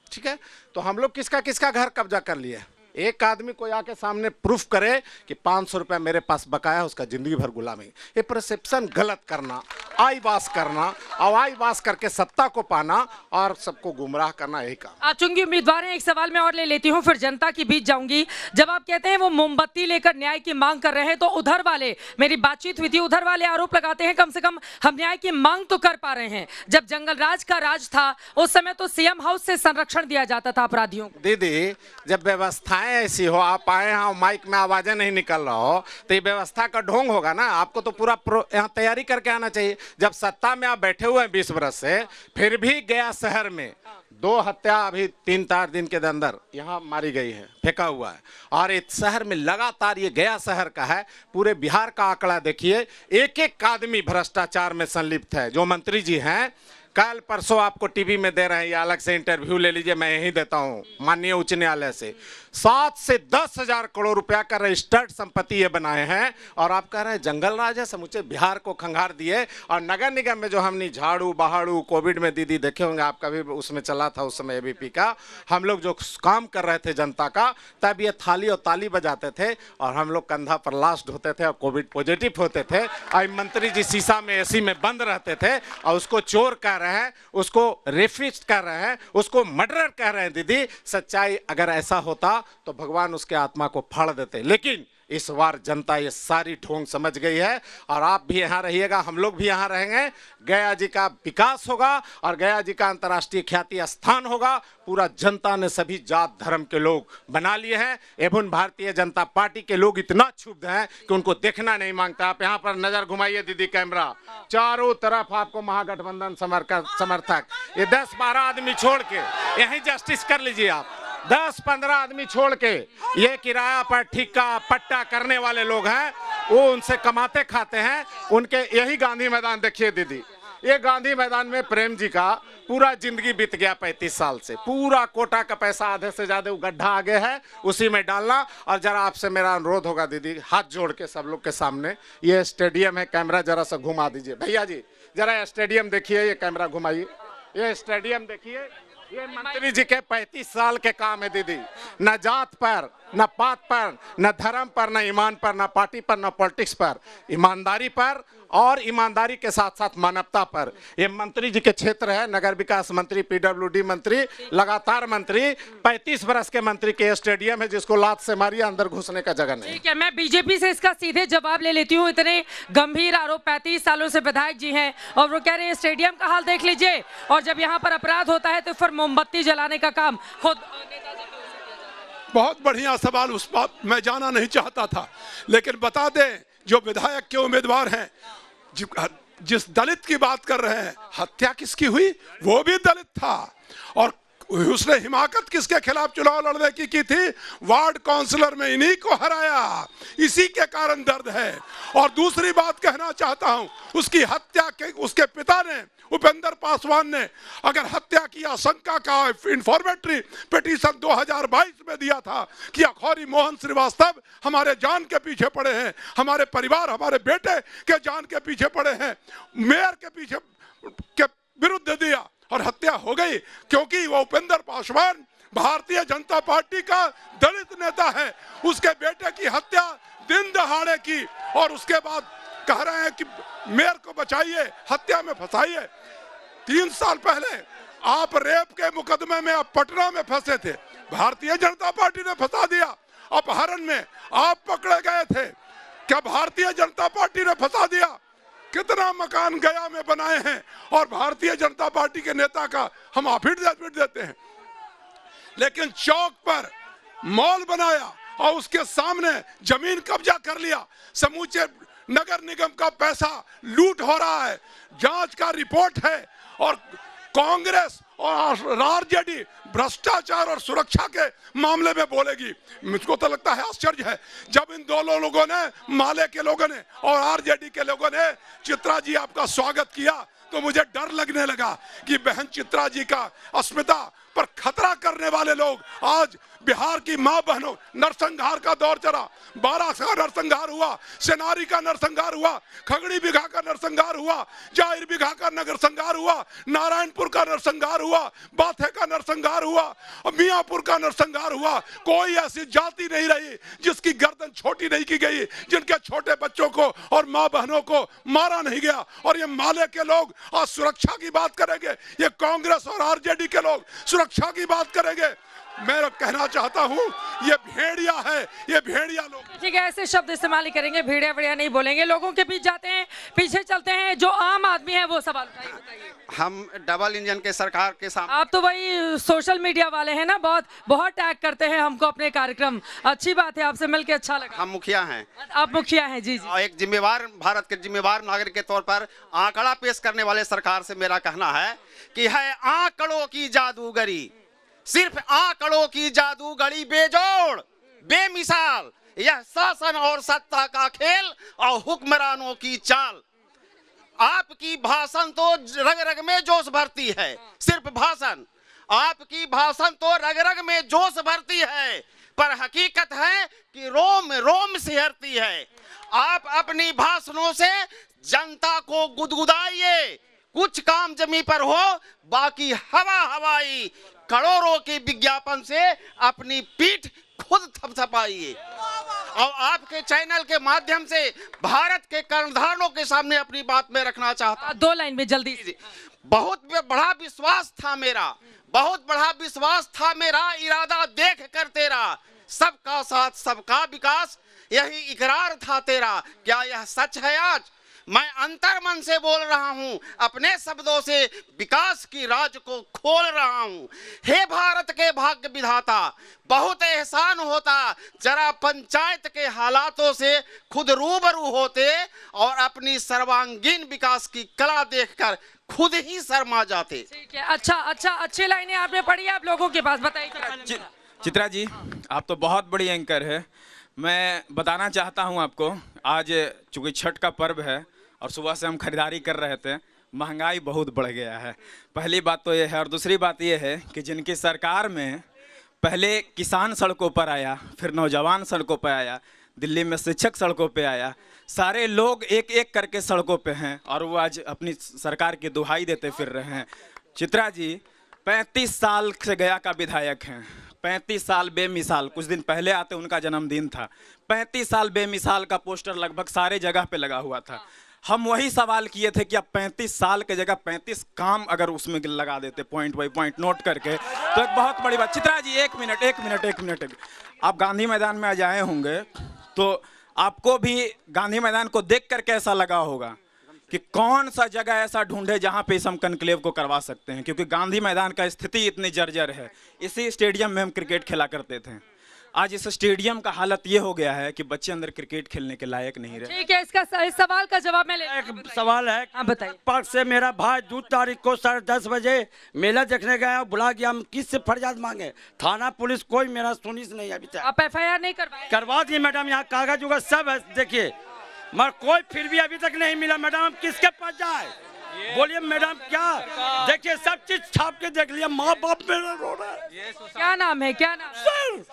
ठीक है। तो हम लोग किसका किसका घर कब्जा कर लिए। एक आदमी को आके सामने प्रूफ करे कि 500 रुपया मेरे पास बकाया, उसका जिंदगी भर गुलामी। ये परसेप्शन गलत करना, आईवास करना और आईवास करके सत्ता को पाना और सबको गुमराह करना, यही काम। आप चुंगी उम्मीदवार हैं, एक सवाल मैं और ले लेती हूं, फिर जनता के बीच जाऊंगी। जब आप कहते हैं वो मोमबत्ती लेकर न्याय की मांग कर रहे हैं, तो उधर वाले, मेरी बातचीत हुई थी, उधर वाले आरोप लगाते हैं कम से कम हम न्याय की मांग तो कर पा रहे हैं। जब जंगल राज का राज था उस समय तो सीएम हाउस से संरक्षण दिया जाता था अपराधियों को। दीदी, जब व्यवस्थाएं ऐसी हो, आप आए हैं माइक में आवाजें नहीं निकल रहा हो, तो ये व्यवस्था का ढोंग होगा ना। आपको तो पूरा यहाँ तैयारी करके आना चाहिए। जब सत्ता में आप बैठे हुए हैं 20 बरस से, फिर भी गया शहर में 2 हत्या अभी 3-4 दिन के अंदर यहाँ मारी गई है, फेंका हुआ है। और इस शहर में लगातार, ये गया शहर का है, पूरे बिहार का आंकड़ा देखिए, एक एक आदमी भ्रष्टाचार में संलिप्त है। जो मंत्री जी हैं, कल परसों आपको टीवी में दे रहे हैं, या अलग से इंटरव्यू ले लीजिए, मैं यही देता हूं माननीय उच्च न्यायालय से। 7 से 10 हजार करोड़ रुपया का रजिस्टर्ड संपत्ति ये बनाए हैं। और आप कह रहे हैं जंगल राज है, समूचे बिहार को खंगार दिए। और नगर निगम में जो हमने झाड़ू बहाड़ू, कोविड में दीदी देखे होंगे, आपका भी उसमें चला था उस समय एबीपी का, हम लोग जो काम कर रहे थे जनता का, तब ये थाली और ताली बजाते थे और हम लोग कंधा पर लास्ट होते थे और कोविड पॉजिटिव होते थे। और मंत्री जी शीशा में एसी में बंद रहते थे और उसको चोर कह रहे हैं, उसको रेपिस्ट कर रहे हैं, उसको मर्डरर कह रहे हैं। दीदी, सच्चाई अगर ऐसा होता तो भगवान उसके आत्मा को फाड़ देते। लेकिन इस बार जनता ये सारी ढोंग समझ गई है। और आप भी यहाँ रहिएगा, हम लोग भी यहाँ रहेंगे। गया जी का विकास होगा और गया जी का अंतर्राष्ट्रीय ख्याति स्थान होगा। पूरा जनता ने सभी जात धर्म के लोग बना लिए हैं। एवं भारतीय जनता पार्टी के लोग इतना क्षुब्ध हैं कि उनको देखना नहीं मांगता। आप यहाँ पर नजर घुमाइए दीदी, कैमरा चारों तरफ आपको महागठबंधन समर्थक, ये 10-12 आदमी छोड़ के यहीं जस्टिस कर लीजिए आप। 10-15 आदमी छोड़ के ये किराया पर ठिक्का पट्टा करने वाले लोग हैं। वो उनसे कमाते खाते हैं। उनके यही गांधी मैदान देखिए दीदी, ये गांधी मैदान में प्रेम जी का पूरा जिंदगी बीत गया 35 साल से। पूरा कोटा का पैसा आधे से ज्यादा गड्ढा आगे है, उसी में डालना। और जरा आपसे मेरा अनुरोध होगा दीदी, हाथ जोड़ के सब लोग के सामने, ये स्टेडियम है, कैमरा जरा सा घुमा दीजिए भैया जी, जरा स्टेडियम देखिए, ये कैमरा घुमाइए, ये स्टेडियम देखिए। ये मंत्री जी के 35 साल के काम है दीदी, न जात पर, न पात पर, न धर्म पर, न ईमान पर, न पार्टी पर, न पॉलिटिक्स पर, ईमानदारी पर, और ईमानदारी के साथ साथ मानवता पर। ये मंत्री जी के क्षेत्र है, नगर विकास मंत्री, पीडब्ल्यूडी मंत्री, लगातार मंत्री, 35 बरस के मंत्री के स्टेडियम है जिसको लात से मारिए, अंदर घुसने का जगह नहीं। ठीक है, मैं बीजेपी से इसका सीधे जवाब ले लेती हूँ। इतने गंभीर आरोप, 35 सालों से विधायक जी हैं और वो कह रहे हैं स्टेडियम का हाल देख लीजिए, और जब यहाँ पर अपराध होता है तो फिर मोमबत्ती जलाने का काम खुद। बहुत बढ़िया सवाल, उस बात मैं जाना नहीं चाहता था, लेकिन बता दें जो विधायक के उम्मीदवार हैं, जिस दलित की बात कर रहे हैं, हत्या किसकी हुई? वो भी दलित था। और उसने हिमाकत किसके खिलाफ चुनाव लड़ने की थी? वार्ड काउंसलर में इन्हीं को हराया, इसी के कारण दर्द है। और दूसरी बात कहना चाहता हूं, उसकी हत्या के उसके पिता ने, उपेंद्र पासवान ने, अगर हत्या की आशंका का इंफॉर्मेटरी पिटीशन 2022 में दिया था कि अखौरी मोहन श्रीवास्तव हमारे जान के पीछे पड़े हैं, हमारे परिवार, हमारे बेटे के जान के पीछे पड़े हैं, मेयर के पीछे के विरुद्ध दिया और हत्या हो गई, क्योंकि वो उपेंद्र पासवान भारतीय जनता पार्टी का दलित नेता है। उसके बेटे की हत्या दिन दहाड़े की, और उसके बाद कह रहे हैं कि मेयर को बचाइए, हत्या में फंसाइए। 3 साल पहले आप रेप के मुकदमे में आप पटना में फंसे थे, भारतीय जनता पार्टी ने फंसा दिया। अपहरण में आप पकड़े गए थे, क्या भारतीय जनता पार्टी ने फंसा दिया? कितना मकान गया में बनाए हैं और भारतीय जनता पार्टी के नेता का हम एफिडेविट देते हैं। लेकिन चौक पर मॉल बनाया और उसके सामने जमीन कब्जा कर लिया, समूचे नगर निगम का पैसा लूट हो रहा है, जांच का रिपोर्ट है। और कांग्रेस और आरजेडी भ्रष्टाचार और सुरक्षा के मामले में बोलेगी। मुझको तो लगता है आश्चर्य है, जब इन दोनों लोगों ने, माले के लोगों ने और आरजेडी के लोगों ने चित्रा जी आपका स्वागत किया, तो मुझे डर लगने लगा कि बहन चित्रा जी का अस्मिता पर खतरा करने वाले लोग आज बिहार की मां बहनों, नरसंहार का दौर चला, 12 का नरसंहार हुआ, सेनारी का नरसंहार हुआ, खगड़ी बिघा का नरसंहार हुआ, जाहिर बिघा का नरसंहार हुआ, नारायणपुर का नरसंहार हुआ, बाथे का नरसंहार हुआ, मियापुर का नरसंहार हुआ। कोई ऐसी जाति नहीं रही जिसकी गर्दन छोटी नहीं की गई, जिनके छोटे बच्चों को और मां बहनों को मारा नहीं गया। और ये माले के लोग आज सुरक्षा की बात करेंगे, ये कांग्रेस और आरजेडी के लोग सुरक्षा की बात करेंगे। मैं कहना चाहता हूं, ये भेड़िया है, ये भेड़िया लोग। ठीक है, ऐसे शब्द इस्तेमाल ही करेंगे, भेड़िया भेड़िया नहीं बोलेंगे। लोगों के बीच जाते हैं, पीछे चलते हैं, जो आम आदमी है वो सवाल उठाइए, बताइए। हम डबल इंजन के सरकार के सामने, आप तो वही सोशल मीडिया वाले हैं ना, बहुत टैग करते हैं हमको अपने कार्यक्रम। अच्छी बात है, आपसे मिलकर अच्छा लगा। हम मुखिया हैं। आप मुखिया हैं? जी जी। और एक जिम्मेवार, भारत के जिम्मेवार नागरिक के तौर पर आंकड़ा पेश करने वाले सरकार से मेरा कहना है कि है आंकड़ों की जादूगरी, सिर्फ आंकड़ों की जादूगरी, बेजोड़, बेमिसाल, यह शासन और सत्ता का खेल और हुक्मरानों की चाल। आपकी भाषण तो रग रग में जोश भरती है, सिर्फ भाषण, आपकी भाषण तो रग रग में जोश भरती है, पर हकीकत है कि रोम रोम सिहरती है। आप अपनी भाषणों से जनता को गुदगुदाइए, कुछ काम जमी पर हो, बाकी हवा हवाई, करोड़ों के विज्ञापन से अपनी पीठ खुद थपथपाइए। और आपके चैनल के माध्यम से भारत के कर्णधारों के सामने अपनी बात में रखना चाहता हूं। 2 लाइन में जल्दी से। बहुत बड़ा विश्वास था मेरा, बहुत बड़ा विश्वास था मेरा, इरादा देख कर तेरा, सबका साथ सबका विकास, यही इकरार था तेरा। क्या यह सच है? आज मैं अंतर मन से बोल रहा हूं, अपने शब्दों से विकास की राज को खोल रहा हूं। हे भारत के भाग्य विधाता, बहुत एहसान होता जरा पंचायत के हालातों से खुद रूबरू होते और अपनी सर्वांगीण विकास की कला देखकर खुद ही शर्मा जाते। ठीक है, अच्छा, अच्छी लाइनें आपने पढ़ी, आप लोगों के पास बताइए। चित्रा जी, आप तो बहुत बड़ी एंकर है। मैं बताना चाहता हूं आपको, आज चूंकि छठ का पर्व है और सुबह से हम खरीदारी कर रहे थे, महंगाई बहुत बढ़ गया है। पहली बात तो ये है, और दूसरी बात ये है कि जिनकी सरकार में पहले किसान सड़कों पर आया, फिर नौजवान सड़कों पर आया, दिल्ली में शिक्षक सड़कों पे आया, सारे लोग एक एक करके सड़कों पे हैं और वो आज अपनी सरकार की दुहाई देते फिर रहे हैं। चित्रा जी 35 साल से गया का विधायक हैं, 35 साल बेमिसाल। कुछ दिन पहले आते उनका जन्मदिन था, 35 साल बेमिसाल का पोस्टर लगभग सारे जगह पे लगा हुआ था। हम वही सवाल किए थे कि अब 35 साल के जगह 35 काम अगर उसमें लगा देते, पॉइंट बाई पॉइंट नोट करके, तो एक बहुत बड़ी बात। चित्रा जी एक मिनट, आप गांधी मैदान में आज आए होंगे तो आपको भी गांधी मैदान को देख कर कैसा लगा होगा कि कौन सा जगह ऐसा ढूंढे जहां पे इस हम कन्क्लेव को करवा सकते हैं, क्योंकि गांधी मैदान का स्थिति इतनी जर्जर है। इसी स्टेडियम में हम क्रिकेट खेला करते थे, आज इस स्टेडियम का हालत ये हो गया है कि बच्चे अंदर क्रिकेट खेलने के लायक नहीं रहे। ठीक है, इस सवाल का जवाब मैं एक सवाल है, हाँ बताइए। पार्क से मेरा भाई 2 तारीख को 10:30 बजे मेला देखने गया, बुला गया, हम किससे फरियाद मांगे? थाना पुलिस कोई मेरा सुनिस नहीं अभी तक। आप FIR नहीं करवाए? करवा दिए मैडम, यहाँ कागज उगज सब है, देखिए, मगर कोई फिर भी अभी तक नहीं मिला। मैडम हम किसके पास जाए? बोलिए मैडम, क्या देखिए, सब चीज छाप के देख लिया, माँ बाप मेरा रो रहा है। क्या नाम है, क्या नाम? सर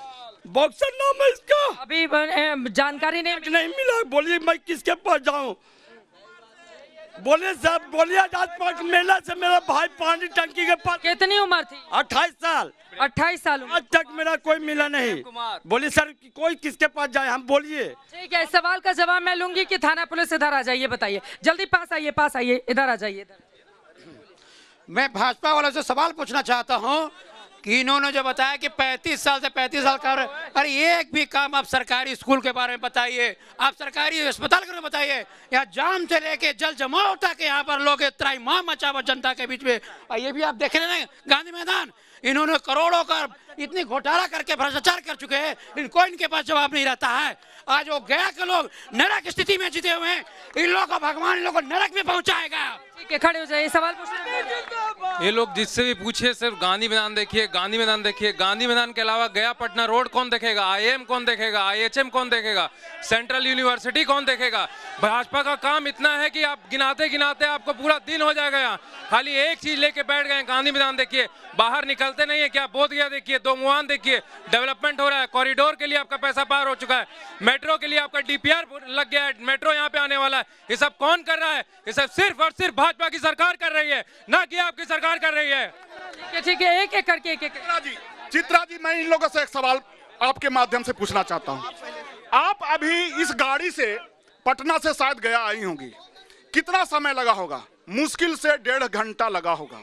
बॉक्सर नाम है इसका, अभी जानकारी नहीं मिला। बोलिए मैं किसके पास जाऊं? बोलिए साहब, बोलिए आज पार्क मेला से मेरा भाई पानी टंकी के पास। कितनी उम्र थी? 28 साल। 28 साल आज तक मेरा कोई मिला नहीं। बोलिए सर कोई किसके पास जाए, हम बोलिए। ठीक है, इस सवाल का जवाब मैं लूंगी कि थाना पुलिस इधर आ जाइए, बताइए जल्दी, पास आइए, इधर आ जाइए। मैं भाजपा वालों से सवाल पूछना चाहता हूं कि इन्होंने जो बताया कि 35 साल से 35 साल का, अरे एक भी काम आप सरकारी स्कूल के बारे में बताइए, आप सरकारी अस्पताल के बारे में बताइए। यहाँ जाम से लेके जल जमाव तक यहाँ पर लोग त्राहिमाम मचा हुआ जनता के बीच में। और ये भी आप देख रहे हैं गांधी मैदान, इन्होंने करोड़ों का इतनी घोटाला करके भ्रष्टाचार कर चुके हैं, इनको इनके पास जवाब नहीं रहता है। आज वो गया के लोग नरक की स्थिति में जीते हुए हैं, इन लोगों को भगवान इन लोगों को नरक में पहुंचाएगा। ठीक है, खड़े हो जाइए, सवाल पूछना। ये लोग जिससे भी पूछे सिर्फ गांधी मैदान देखिए, गांधी मैदान देखिए। गांधी मैदान के अलावा गया पटना रोड कौन देखेगा? IIM कौन देखेगा? IHM कौन देखेगा? सेंट्रल यूनिवर्सिटी कौन देखेगा? भाजपा का काम इतना है कि आप गिनाते गिनाते आपको पूरा दिन हो जाएगा। यहाँ खाली एक चीज लेके बैठ गए, गांधी मैदान देखिए, बाहर निकलते नहीं है क्या? बोधगया देखिए, दोमुहान देखिए, डेवलपमेंट हो रहा है, कॉरिडोर के लिए आपका पैसा पार हो चुका है, मेट्रो के लिए आपका DPR लग गया है, मेट्रो यहाँ पे आने वाला है। ये सब कौन कर रहा है? ये सब सिर्फ और सिर्फ भाजपा की सरकार कर रही है, ना कि आपकी सरकार कर रही है। ठीक है, एक एक करके चित्रा जी मैं इन लोगों से एक सवाल आपके माध्यम से पूछना चाहता हूं। आप अभी इस गाड़ी से पटना से शायद गया आई होंगी, कितना समय लगा होगा? मुश्किल से 1.5 घंटा लगा होगा।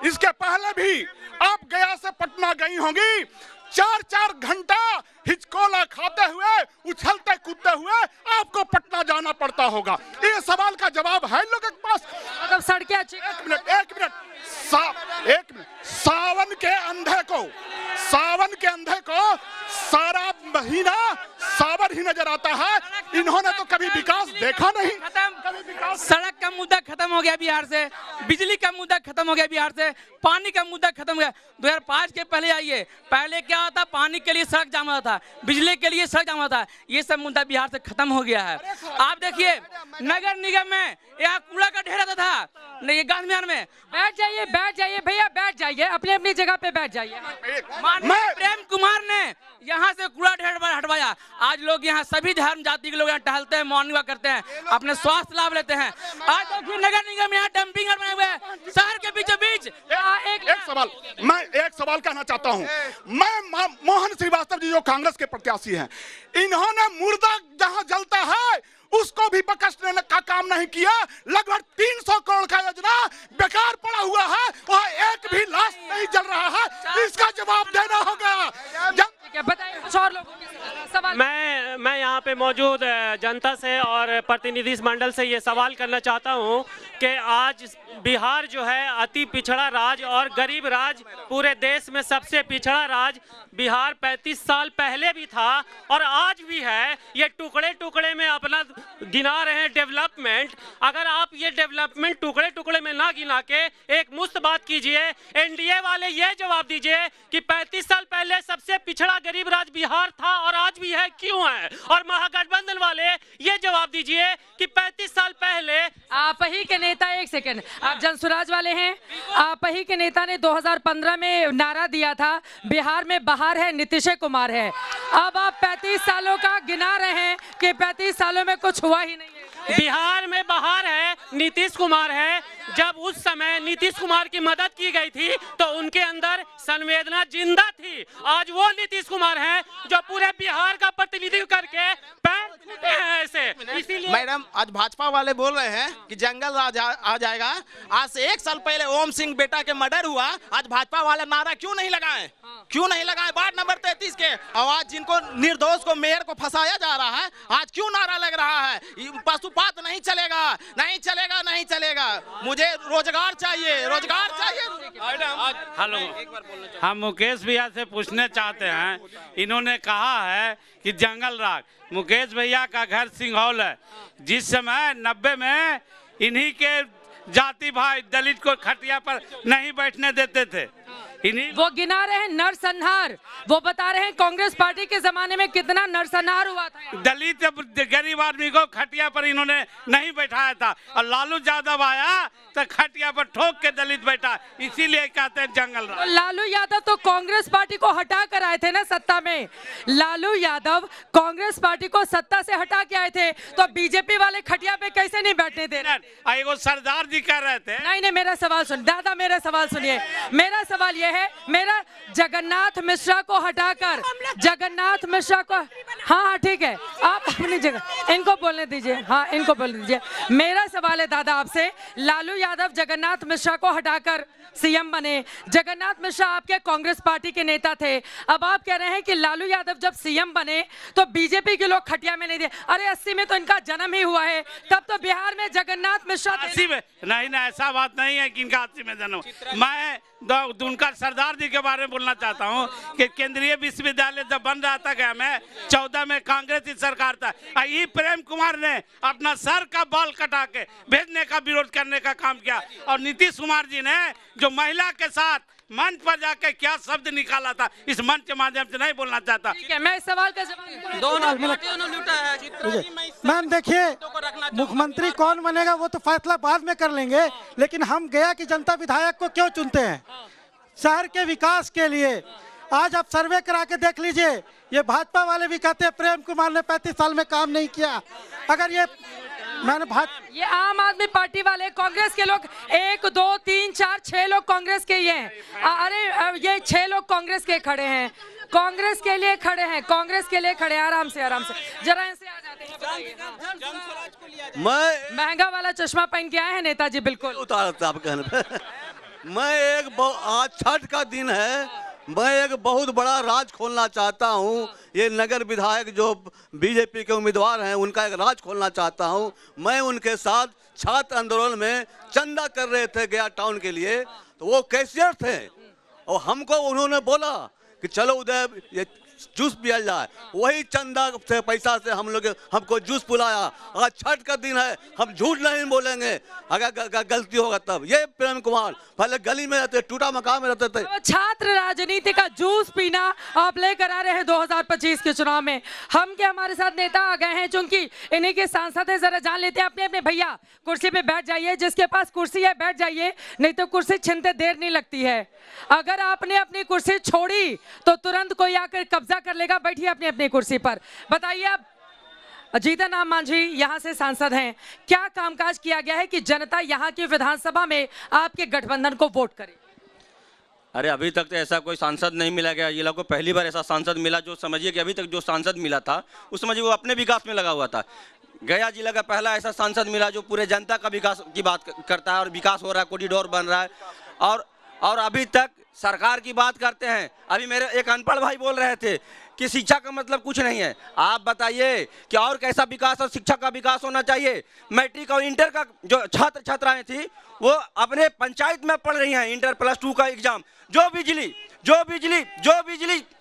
इसके पहले भी आप गया से पटना गई होंगी, 4-4 घंटा हिचकोला खाते हुए, उछलते कूदते हुए आपको पटना जाना पड़ता होगा। ये सवाल का जवाब है लोगों के पास? मतलब सड़कें अच्छी। एक मिनट, सावन के अंधे को सारा महीना सावन ही नजर आता है। इन्होंने तो कभी विकास देखा नहीं। सड़क का मुद्दा खत्म हो गया बिहार से, बिजली का मुद्दा खत्म हो गया बिहार से, पानी का मुद्दा खत्म हो गया। 2005 के पहले आइए, पहले क्या होता? पानी के लिए सड़क जाम होता था, बिजली के लिए सड़क जाम होता था, ये सब मुद्दा बिहार से खत्म हो गया है। आप देखिए नगर निगम में यहाँ कूड़ा का ढेर रहता था, नहीं गांधी मैदान में। बैठ जाइए भैया, बैठ जाइए, अपनी अपनी जगह पे बैठ जाइए। माननीय प्रेम कुमार ने यहाँ से कूड़ा ढेर हटवाया। आज लोग यहाँ सभी धर्म जाति के लोग यहाँ टहलते हैं, मॉर्निंग वॉक करते हैं, अपने स्वास्थ्य लाभ लेते हैं। आज देखिए नगर निगम यहाँ डंपिंग यार्ड बनाए हुए हैं शहर के बीचों बीच। मैं एक सवाल कहना चाहता हूँ। मैं मोहन श्रीवास्तव जी जो कांग्रेस के प्रत्याशी हैं, इन्होंने मुर्दा जहाँ जलता है उसको भी बकसने का काम नहीं किया। लगभग 300 करोड़ का योजना बेकार पड़ा हुआ है, वहाँ एक भी लाश नहीं जल रहा है। इसका जवाब देना होगा। बताइए कुछ और लोगों के सवाल। मैं यहाँ पे मौजूद जनता से और प्रतिनिधि मंडल से ये सवाल करना चाहता हूँ कि आज बिहार जो है अति पिछड़ा राज्य और गरीब राज्य, पूरे देश में सबसे पिछड़ा राज्य बिहार 35 साल पहले भी था और आज भी है। ये टुकड़े टुकड़े में अपना गिना रहे हैं डेवलपमेंट। अगर आप ये डेवलपमेंट टुकड़े टुकड़े में ना गिना के एक मुश्त बात कीजिए, एनडीए वाले ये जवाब दीजिए कि 35 साल पहले सबसे पिछड़ा गरीब राज्य बिहार था और आज भी है, क्यों है? और महागठबंधन वाले ये जवाब दीजिए कि 35 साल पहले आप ही के नेता, एक सेकंड, आप जनसुराज वाले हैं, आप ही के नेता ने 2015 में नारा दिया था बिहार में बहार है, नीतीश कुमार है। अब आप 35 सालों का गिना रहे हैं कि 35 सालों में कुछ हुआ ही नहीं है। बिहार में बहार है, नीतीश कुमार है। जब उस समय नीतीश कुमार की मदद की गई थी तो उनके अंदर संवेदना जिंदा थी। आज वो नीतीश कुमार हैं जो पूरे बिहार का प्रतिनिधित्व करके पैर छूते हैं ऐसे। इसीलिए मैडम, आज भाजपा वाले बोल रहे हैं कि जंगल राज आ जाएगा। आज से 1 साल पहले ओम सिंह बेटा के मर्डर हुआ, आज भाजपा वाले नारा क्यों नहीं लगाए? क्यों नहीं लगाए? वार्ड नंबर 33 के आवाज जिनको निर्दोष को, मेयर को फंसाया जा रहा है, आज क्यों नारा लग रहा है? पशुपात नहीं चलेगा, नहीं चलेगा, नहीं चलेगा। मुझे रोजगार चाहिए, रोजगार चाहिए। हेलो, हम मुकेश भैया से पूछने चाहते हैं, इन्होंने कहा है कि जंगल राज, मुकेश भैया का घर सिंघौल है। जिस समय 90 में इन्हीं के जाति भाई दलित को खटिया पर नहीं बैठने देते थे। वो गिना रहे हैं नरसंहार, वो बता रहे हैं कांग्रेस पार्टी के जमाने में कितना नरसंहार हुआ था। दलित गरीब आदमी को खटिया पर इन्होंने नहीं बैठाया था और लालू यादव आया तो खटिया पर ठोक के दलित बैठा, इसीलिए कहते हैं जंगल राज। तो लालू यादव तो कांग्रेस पार्टी को हटा कर आए थे ना सत्ता में। लालू यादव कांग्रेस पार्टी को सत्ता से हटा के आए थे, तो बीजेपी वाले खटिया पे कैसे नहीं बैठने दे रहे? वो सरदार जी कह रहे थे। नहीं, मेरा सवाल सुन दादा, मेरा सवाल सुनिए। मेरा सवाल ये है, मेरा जगन्नाथ मिश्रा को हटाकर, जगन्नाथ मिश्रा को, हाँ ठीक है, आप अपनी जगह, इनको बोलने दीजिए, हाँ इनको बोलने दीजिए। मेरा सवाल है दादा आपसे, लालू यादव जगन्नाथ मिश्रा को हटाकर सीएम बने। जगन्नाथ मिश्रा आपके कांग्रेस पार्टी के नेता थे। अब आप कह रहे हैं कि लालू यादव जब सीएम बने तो बीजेपी के लोग खटिया में नहीं दिए। अरे 80 में तो इनका जन्म ही हुआ है, तब तो बिहार में जगन्नाथ मिश्रा 80 में नहीं, ऐसा बात नहीं है कि इनका 80 में जन्म। मैं उनका सरदार जी के बारे में बोलना चाहता हूँ कि केंद्रीय विश्वविद्यालय जब बन रहा था क्या में 14 में कांग्रेस की सरकार था, ई प्रेम कुमार ने अपना सर का बाल कटा के भेजने का विरोध करने का काम किया और नीतीश कुमार जी ने जो महिला के साथ मंच पर जाके क्या शब्द निकाला था, इस मंच के माध्यम से नहीं बोलना चाहता। ठीक है, मैं इस सवाल का जवाब दोनों मैम देखिए, मुख्यमंत्री कौन बनेगा वो तो फैसला बाद में कर लेंगे, लेकिन हम गया की जनता विधायक को क्यों चुनते हैं? शहर के विकास के लिए। आज आप सर्वे करा के देख लीजिए, ये भाजपा वाले भी कहते हैं प्रेम कुमार ने 35 साल में काम नहीं किया। अगर ये ये आम आदमी पार्टी वाले, कांग्रेस के लोग 1 2 3 4 6 लोग कांग्रेस के ही हैं। अरे ये 6 लोग कांग्रेस के खड़े हैं, कांग्रेस के लिए खड़े हैं, कांग्रेस के लिए खड़े हैं। आराम से जरा इनसे आ जाते हैं। मैं महंगा वाला चश्मा पहन के आए हैं नेताजी, बिल्कुल उतारता आप कहने पे। मैं आज छठ का दिन है, मैं एक बहुत बड़ा राज खोलना चाहता हूं। ये नगर विधायक जो बीजेपी के उम्मीदवार हैं उनका एक राज खोलना चाहता हूं। मैं उनके साथ छात्र आंदोलन में चंदा कर रहे थे गया टाउन के लिए, तो वो कैशियर थे और हमको उन्होंने बोला कि चलो उधर ये जूस पिया जाए। वही चंदा से पैसा से हम लोग हमको जूस पिलाया। आज छठ का दिन है, हम झूठ नहीं बोलेंगे अगर गलती होगा तब। ये प्रेम कुमार पहले गली में रहते, टूटा मकान में रहते थे। तो छात्र राजनीति का जूस पीना आप लेकर आ रहे हैं 2025 के चुनाव में। हम के हमारे साथ नेता आ गए हैं, चूंकि इन्हीं के सांसद है, जरा जान लेते हैं। अपने अपने भैया कुर्सी पे बैठ जाइए, जिसके पास कुर्सी है बैठ जाइए, नहीं तो कुर्सी छिनते देर नहीं लगती है। अगर आपने अपनी कुर्सी छोड़ी तो तुरंत कोई आकर कब्जा कर लेगा। बैठिए अपनी अपनी कुर्सी पर। बताइए, आप जीतन राम मांझी यहाँ से सांसद हैं, क्या कामकाज किया गया है कि जनता यहाँ की विधानसभा में आपके गठबंधन को वोट करे? अरे अभी तक तो ऐसा कोई सांसद नहीं मिला गया। ये लोग को पहली बार ऐसा सांसद मिला जो समझिए कि अभी तक जो सांसद मिला था उस समझिए वो अपने विकास में लगा हुआ था। गया जिला का पहला ऐसा सांसद मिला जो पूरे जनता का विकास की बात करता है और विकास हो रहा है, कॉरिडोर बन रहा है। और अभी तक सरकार की बात करते हैं। अभी मेरे एक अनपढ़ भाई बोल रहे थे कि शिक्षा का मतलब कुछ नहीं है। आप बताइए कि और कैसा विकास और शिक्षा का विकास होना चाहिए। मैट्रिक और इंटर का जो छात्र छात्राएं थी वो अपने पंचायत में पढ़ रही हैं इंटर +2 का एग्जाम। जो बिजली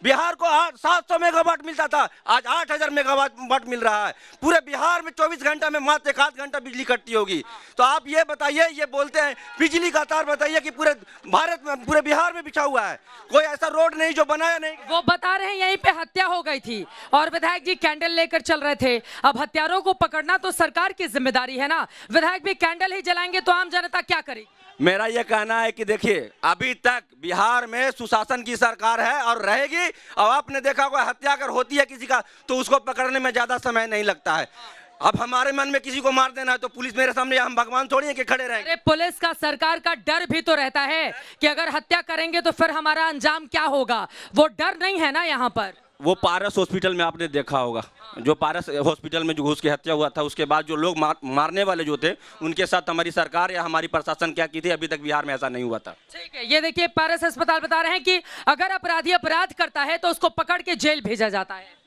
बिहार को 700 मेगावाट मिलता था, आज 8000 मेगावाट मिल रहा है। पूरे बिहार में 24 घंटा में मात्र 1 घंटा बिजली कटती होगी। तो आप ये बताइए, ये बोलते हैं बिजली का तार बताइए कि पूरे भारत में, पूरे बिहार में बिछा हुआ है, कोई ऐसा रोड नहीं जो बनाया नहीं। वो बता रहे हैं यहीं पे हत्या हो गई थी और विधायक जी कैंडल लेकर चल रहे थे। अब हत्यारों को पकड़ना तो सरकार की जिम्मेदारी है ना। विधायक भी कैंडल ही जलाएंगे तो आम जनता क्या करेगी? मेरा यह कहना है कि देखिए, अभी तक बिहार में सुशासन की सरकार है और रहेगी। और आपने देखा होगा हत्या अगर होती है किसी का तो उसको पकड़ने में ज्यादा समय नहीं लगता है। अब हमारे मन में किसी को मार देना है तो पुलिस मेरे सामने, हम भगवान थोड़ी है कि खड़े रहेंगे। पुलिस का, सरकार का डर भी तो रहता है कि अगर हत्या करेंगे तो फिर हमारा अंजाम क्या होगा। वो डर नहीं है ना यहाँ पर। वो पारस हॉस्पिटल में आपने देखा होगा, जो पारस हॉस्पिटल में जो घुस के हत्या हुआ था, उसके बाद जो लोग मारने वाले जो थे उनके साथ हमारी सरकार या हमारी प्रशासन क्या की थी, अभी तक बिहार में ऐसा नहीं हुआ था। ठीक है, ये देखिए पारस अस्पताल बता रहे हैं कि अगर अपराधी अपराध करता है तो उसको पकड़ के जेल भेजा जाता है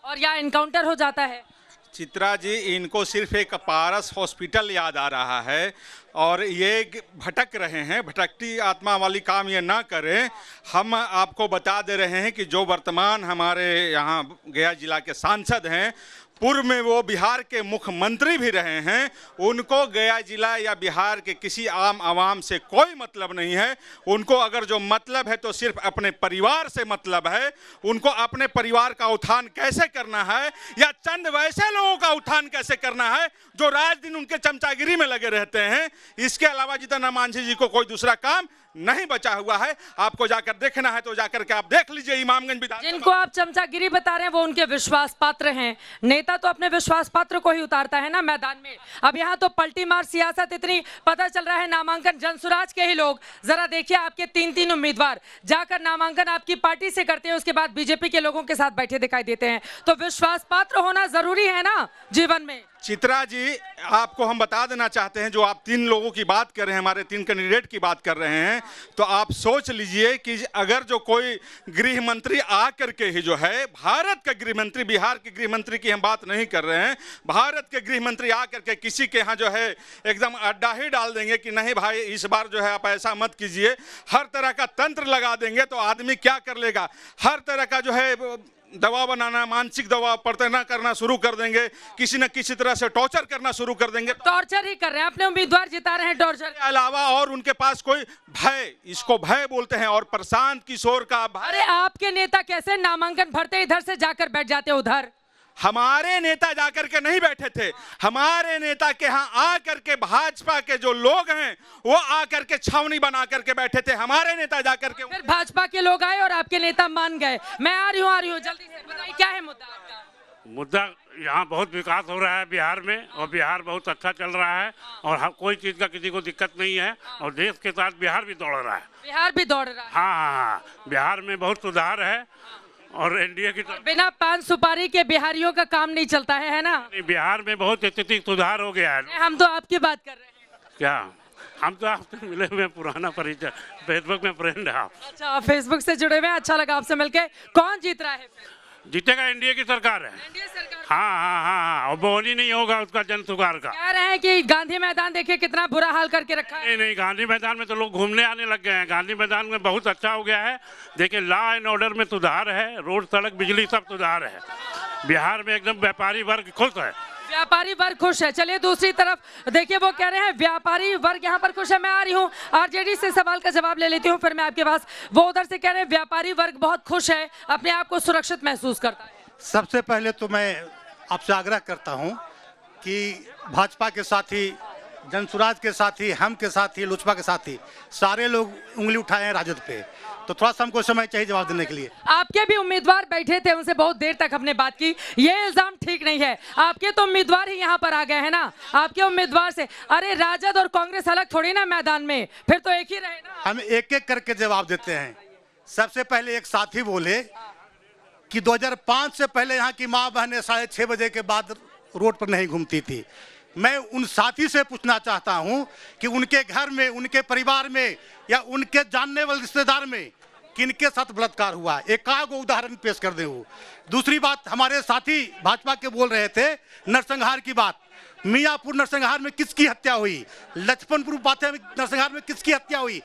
और यहाँ एनकाउंटर हो जाता है। चित्रा जी, इनको सिर्फ एक पारस हॉस्पिटल याद आ रहा है और ये भटक रहे हैं। भटकती आत्मा वाली काम ये ना करें। हम आपको बता दे रहे हैं कि जो वर्तमान हमारे यहाँ गया जिला के सांसद हैं, पूर्व में वो बिहार के मुख्यमंत्री भी रहे हैं। उनको गया जिला या बिहार के किसी आम आवाम से कोई मतलब नहीं है। उनको अगर जो मतलब है तो सिर्फ अपने परिवार से मतलब है। उनको अपने परिवार का उत्थान कैसे करना है या चंद वैसे लोगों का उत्थान कैसे करना है जो रात दिन उनके चमचागिरी में लगे रहते हैं। इसके अलावा जितना मांझी जी को कोई दूसरा काम नहीं बचा हुआ है। आपको जाकर देखना है तो जाकर के आप देख लीजिए। इमामगंज विधानसभा, जिनको आप चमचागिरी बता रहे हैं वो उनके विश्वास पात्र हैं। नेता तो अपने विश्वास पात्र को ही उतारता है ना मैदान में। अब यहाँ तो पलटी मार सियासत इतनी, पता चल रहा है नामांकन जनसुराज के ही लोग। जरा देखिए, आपके 3 उम्मीदवार जाकर नामांकन आपकी पार्टी से करते हैं, उसके बाद बीजेपी के लोगों के साथ बैठे दिखाई देते हैं। तो विश्वास पात्र होना जरूरी है ना जीवन में। चित्रा जी, आपको हम बता देना चाहते हैं, जो आप 3 लोगों की बात कर रहे हैं, हमारे 3 कैंडिडेट की बात कर रहे हैं, तो आप सोच लीजिए कि अगर जो कोई गृह मंत्री आकर के ही जो है, भारत का गृह मंत्री, बिहार के गृह मंत्री की हम बात नहीं कर रहे हैं, भारत के गृह मंत्री आकर के किसी के यहाँ जो है एकदम अड्डा ही डाल देंगे कि नहीं भाई इस बार जो है आप ऐसा मत कीजिए, हर तरह का तंत्र लगा देंगे, तो आदमी क्या कर लेगा। हर तरह का जो है दवा बनाना, मानसिक दवा प्रताड़ना करना शुरू कर देंगे, किसी न किसी तरह से टॉर्चर करना शुरू कर देंगे। टॉर्चर ही कर रहे हैं, अपने उम्मीदवार जिता रहे हैं टॉर्चर के अलावा, और उनके पास कोई भय, इसको भय बोलते हैं, और प्रशांत किशोर का भय। अरे आपके नेता कैसे नामांकन भरते इधर से जाकर बैठ जाते उधर? हमारे नेता जाकर के नहीं बैठे थे, हमारे नेता के यहाँ आकर के भाजपा के जो लोग हैं वो आकर के छावनी बना करके बैठे थे। हमारे नेता जाकर के, फिर भाजपा के लोग आए और आपके नेता मान गए। मैं आ रही हूँ, जल्दी से बताइए क्या है मुद्दा आपका? मुद्दा यहाँ बहुत विकास हो रहा है बिहार में, और बिहार बहुत अच्छा चल रहा है और कोई चीज़ का किसी को दिक्कत नहीं है, और देश के साथ बिहार भी दौड़ रहा है। बिहार भी दौड़ रहा है? हाँ, बिहार में बहुत सुधार है और एनडीए की बिना पान सुपारी के बिहारियों का काम नहीं चलता है ना? बिहार में बहुत स्थिति सुधार हो गया है। हम तो आपकी बात कर रहे हैं। क्या? हम तो आपसे मिले हुए पुराना परिचय, फेसबुक में फ्रेंड है आप। अच्छा, फेसबुक से जुड़े हुए हैं, अच्छा लगा आपसे मिलके। कौन जीत रहा है? जीतेगा एनडीए की सरकार है। एनडीए सरकार? हाँ, और बोनी नहीं होगा उसका जन सुधार का। कह रहे हैं कि गांधी मैदान देखिए कितना बुरा हाल करके रखा है। नहीं, गांधी मैदान में तो लोग घूमने आने लग गए हैं। गांधी मैदान में बहुत अच्छा हो गया है। देखिए, लॉ एंड ऑर्डर में सुधार है, रोड सड़क बिजली सब सुधार है। बिहार में एकदम व्यापारी वर्ग खुश है। व्यापारी वर्ग खुश है। चलिए दूसरी तरफ देखिए, वो कह रहे हैं व्यापारी वर्ग यहाँ पर खुश है। मैं आ रही हूँ, आरजेडी से सवाल का जवाब ले लेती हूँ, फिर मैं आपके पास। वो उधर से कह रहे हैं व्यापारी वर्ग बहुत खुश है, अपने आप को सुरक्षित महसूस करता है। सबसे पहले तो मैं आपसे आग्रह करता हूं कि भाजपा के साथी, जनसुराज के साथी, हम के साथी, लोजपा के साथी, सारे लोग उंगली उठाए हैं राजद पे, तो थोड़ा सा हमको समय चाहिए जवाब देने के लिए। आपके भी उम्मीदवार बैठे थे, उनसे बहुत देर तक हमने बात की। ये इल्जाम ठीक नहीं है, आपके तो उम्मीदवार ही यहाँ पर आ गए हैं ना। आपके उम्मीदवार से, अरे राजद और कांग्रेस अलग थोड़ी ना मैदान में, फिर तो एक ही रहे ना। हम एक एक करके जवाब देते हैं। सबसे पहले एक साथी बोले कि 2005 से पहले यहाँ की माँ बहनें 6:30 बजे के बाद रोड पर नहीं घूमती थी। मैं उन साथी से पूछना चाहता हूं कि उनके घर में, उनके परिवार में या उनके जानने वाले रिश्तेदार में किनके साथ बलात्कार हुआ, एक को उदाहरण पेश कर दे वो। दूसरी बात, हमारे साथी भाजपा के बोल रहे थे नरसंहार की बात। मियाँपुर नरसंहार में किसकी हत्या हुई, लक्ष्मणपुर बातें नरसंहार में किसकी हत्या हुई,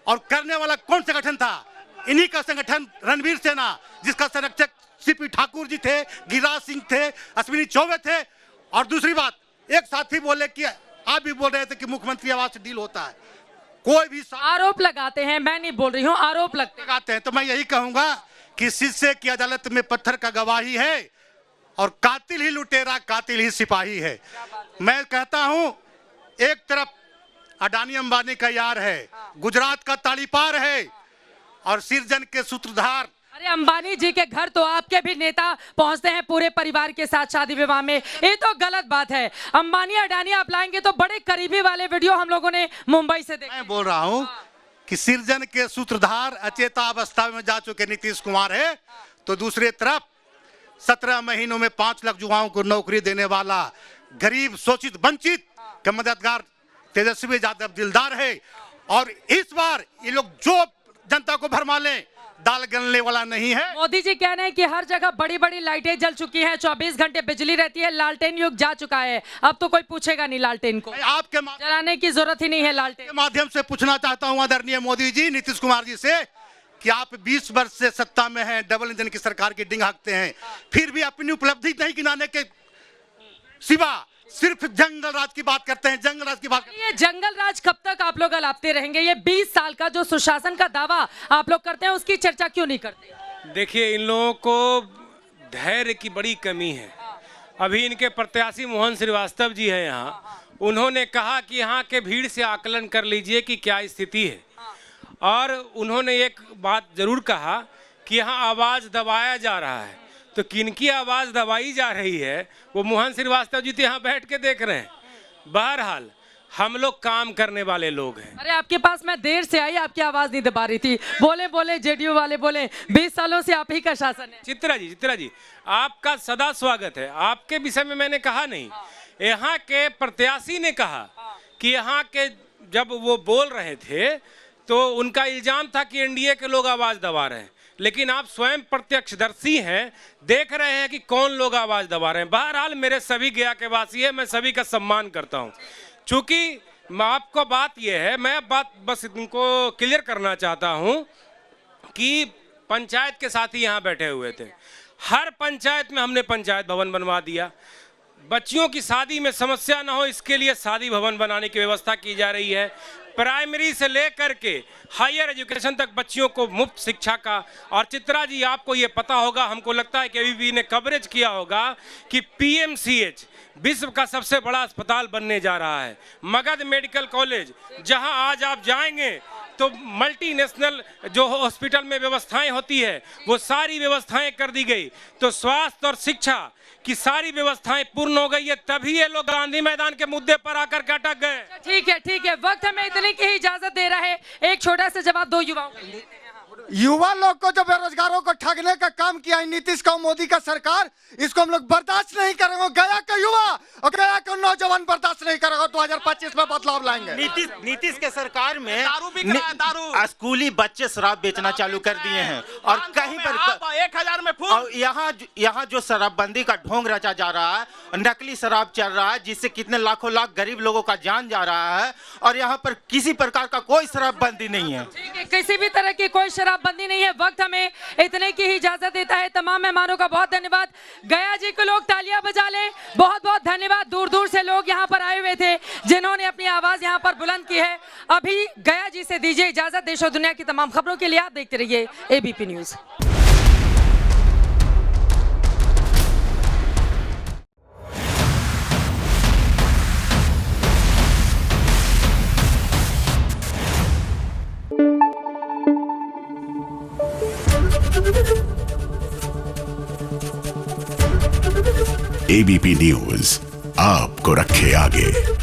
और करने वाला कौन संगठन था? इन्हीं का संगठन रणवीर सेना, जिसका संरक्षक सीपी ठाकुर जी थे, गिरिराज सिंह थे, अश्विनी चौबे थे। और दूसरी बात, एक साथी बोले कि आप भी बोल रहे थे कि मुख्यमंत्री आवास से डील होता है। कोई भी आरोप लगाते हैं, मैं नहीं बोल रही हूँ, आरोप लगाते हैं। तो मैं यही कहूंगा कि शीशे की अदालत में पत्थर का गवाही है, और कातिल ही लुटेरा, कातिल ही सिपाही है। मैं कहता हूं, एक तरफ अडानी अंबानी का यार है, गुजरात का ताड़ीपार है, और सिरजन के सूत्रधार। अरे अंबानी जी के घर तो आपके भी नेता पहुंचते हैं पूरे परिवार के साथ शादी विवाह में, ये तो गलत बात है। अंबानी अडानी आप लाएंगे तो बड़े करीबी वाले वीडियो हम लोगों ने मुंबई से देखे। मैं बोल रहा हूं कि सिरजन के सूत्रधार अचेता अवस्था में जा चुके नीतीश कुमार है, तो दूसरी तरफ 17 महीनों में 5 लाख युवाओं को नौकरी देने वाला, गरीब शोषित वंचित का मददगार तेजस्वी यादव दिलदार है। और इस बार ये लोग जो जनता को भरमा लें, दाल गलने वाला नहीं है। मोदी जी कह रहे हैं कि हर जगह बड़ी बड़ी लाइटें जल चुकी हैं, 24 घंटे बिजली रहती है, लालटेन युग जा चुका है, अब तो कोई पूछेगा नहीं लालटेन को, आपके जलाने की जरूरत ही नहीं है लालटेन। के माध्यम से पूछना चाहता हूं आदरणीय मोदी जी, नीतीश कुमार जी से, कि आप 20 वर्ष से सत्ता में हैं, डबल इंजन की सरकार की डिंग हाँकते हैं, फिर भी अपनी उपलब्धि नहीं गिनाने के सिवा सिर्फ जंगल राज की बात करते हैं, जंगल राज की बात। ये जंगल राज कब तक आप लोग अलापते रहेंगे? ये 20 साल का जो सुशासन का दावा आप लोग करते हैं, उसकी चर्चा क्यों नहीं करते? देखिए, इन लोगों को धैर्य की बड़ी कमी है। अभी इनके प्रत्याशी मोहन श्रीवास्तव जी हैं यहाँ, उन्होंने कहा कि यहाँ के भीड़ से आकलन कर लीजिए कि क्या स्थिति है, और उन्होंने एक बात जरूर कहा कि यहाँ आवाज़ दबाया जा रहा है। तो किनकी आवाज़ दबाई जा रही है, वो मोहन श्रीवास्तव जी तो यहाँ बैठ के देख रहे हैं। बहरहाल हम लोग काम करने वाले लोग हैं। अरे आपके पास मैं देर से आई, आपकी आवाज़ नहीं दबा रही थी। बोले बोले जेडीयू वाले बोले 20 सालों से आप ही का शासन है। चित्रा जी आपका सदा स्वागत है। आपके विषय में मैंने कहा नहीं, यहाँ के प्रत्याशी ने कहा कि यहाँ के जब वो बोल रहे थे तो उनका इल्जाम था कि एनडीए के लोग आवाज़ दबा रहे हैं, लेकिन आप स्वयं प्रत्यक्षदर्शी हैं, देख रहे हैं कि कौन लोग आवाज़ दबा रहे हैं। बहरहाल मेरे सभी गया के वासी है, मैं सभी का सम्मान करता हूं। चूंकि आपको बात यह है, मैं बात बस इनको क्लियर करना चाहता हूं कि पंचायत के साथी यहाँ बैठे हुए थे, हर पंचायत में हमने पंचायत भवन बनवा दिया। बच्चियों की शादी में समस्या ना हो, इसके लिए शादी भवन बनाने की व्यवस्था की जा रही है। प्राइमरी से लेकर के हायर एजुकेशन तक बच्चियों को मुफ्त शिक्षा का। और चित्रा जी, आपको ये पता होगा, हमको लगता है कि ABP ने कवरेज किया होगा कि PMCH विश्व का सबसे बड़ा अस्पताल बनने जा रहा है। मगध मेडिकल कॉलेज, जहां आज आप जाएंगे तो मल्टीनेशनल जो हॉस्पिटल में व्यवस्थाएं होती है, वो सारी व्यवस्थाएं कर दी गई। तो स्वास्थ्य और शिक्षा की सारी व्यवस्थाएं पूर्ण हो गई है, तभी ये लोग गांधी मैदान के मुद्दे पर आकर के अटक गए। ठीक है, वक्त हमें इतने की ही इजाजत दे रहा है। एक छोटा सा जवाब दो युवाओं को। युवा लोग को जो बेरोजगारों को ठगने का काम किया है नीतीश का, मोदी का सरकार, इसको हम लोग बर्दाश्त नहीं करेंगे। गया का युवा और गया का नौजवान बर्दाश्त नहीं करेगा। 2025 में बदलाव लाएंगे। नीतीश के सरकार में स्कूली बच्चे शराब बेचना चालू कर दिए हैं, और कहीं पर 1000 में फूल। और यहाँ जो शराबबंदी का ढोंग रचा जा रहा है, नकली शराब चल रहा है, जिससे कितने लाखों लाख गरीब लोगों का जान जा रहा है, और यहाँ पर किसी प्रकार का कोई शराबबंदी नहीं है। किसी भी तरह की कोई शराबबंदी नहीं है। वक्त हमें इतने की ही इजाजत देता है। तमाम मेहमानों का बहुत धन्यवाद। गया जी को लोग तालियां बजा ले, बहुत बहुत धन्यवाद। दूर दूर से लोग यहाँ पर आए हुए थे, जिन्होंने अपनी आवाज यहाँ पर बुलंद की है। अभी गया जी से दीजिए इजाजत। देश और दुनिया की तमाम खबरों के लिए आप देखते रहिए ABP न्यूज। ABP न्यूज आपको रखे आगे।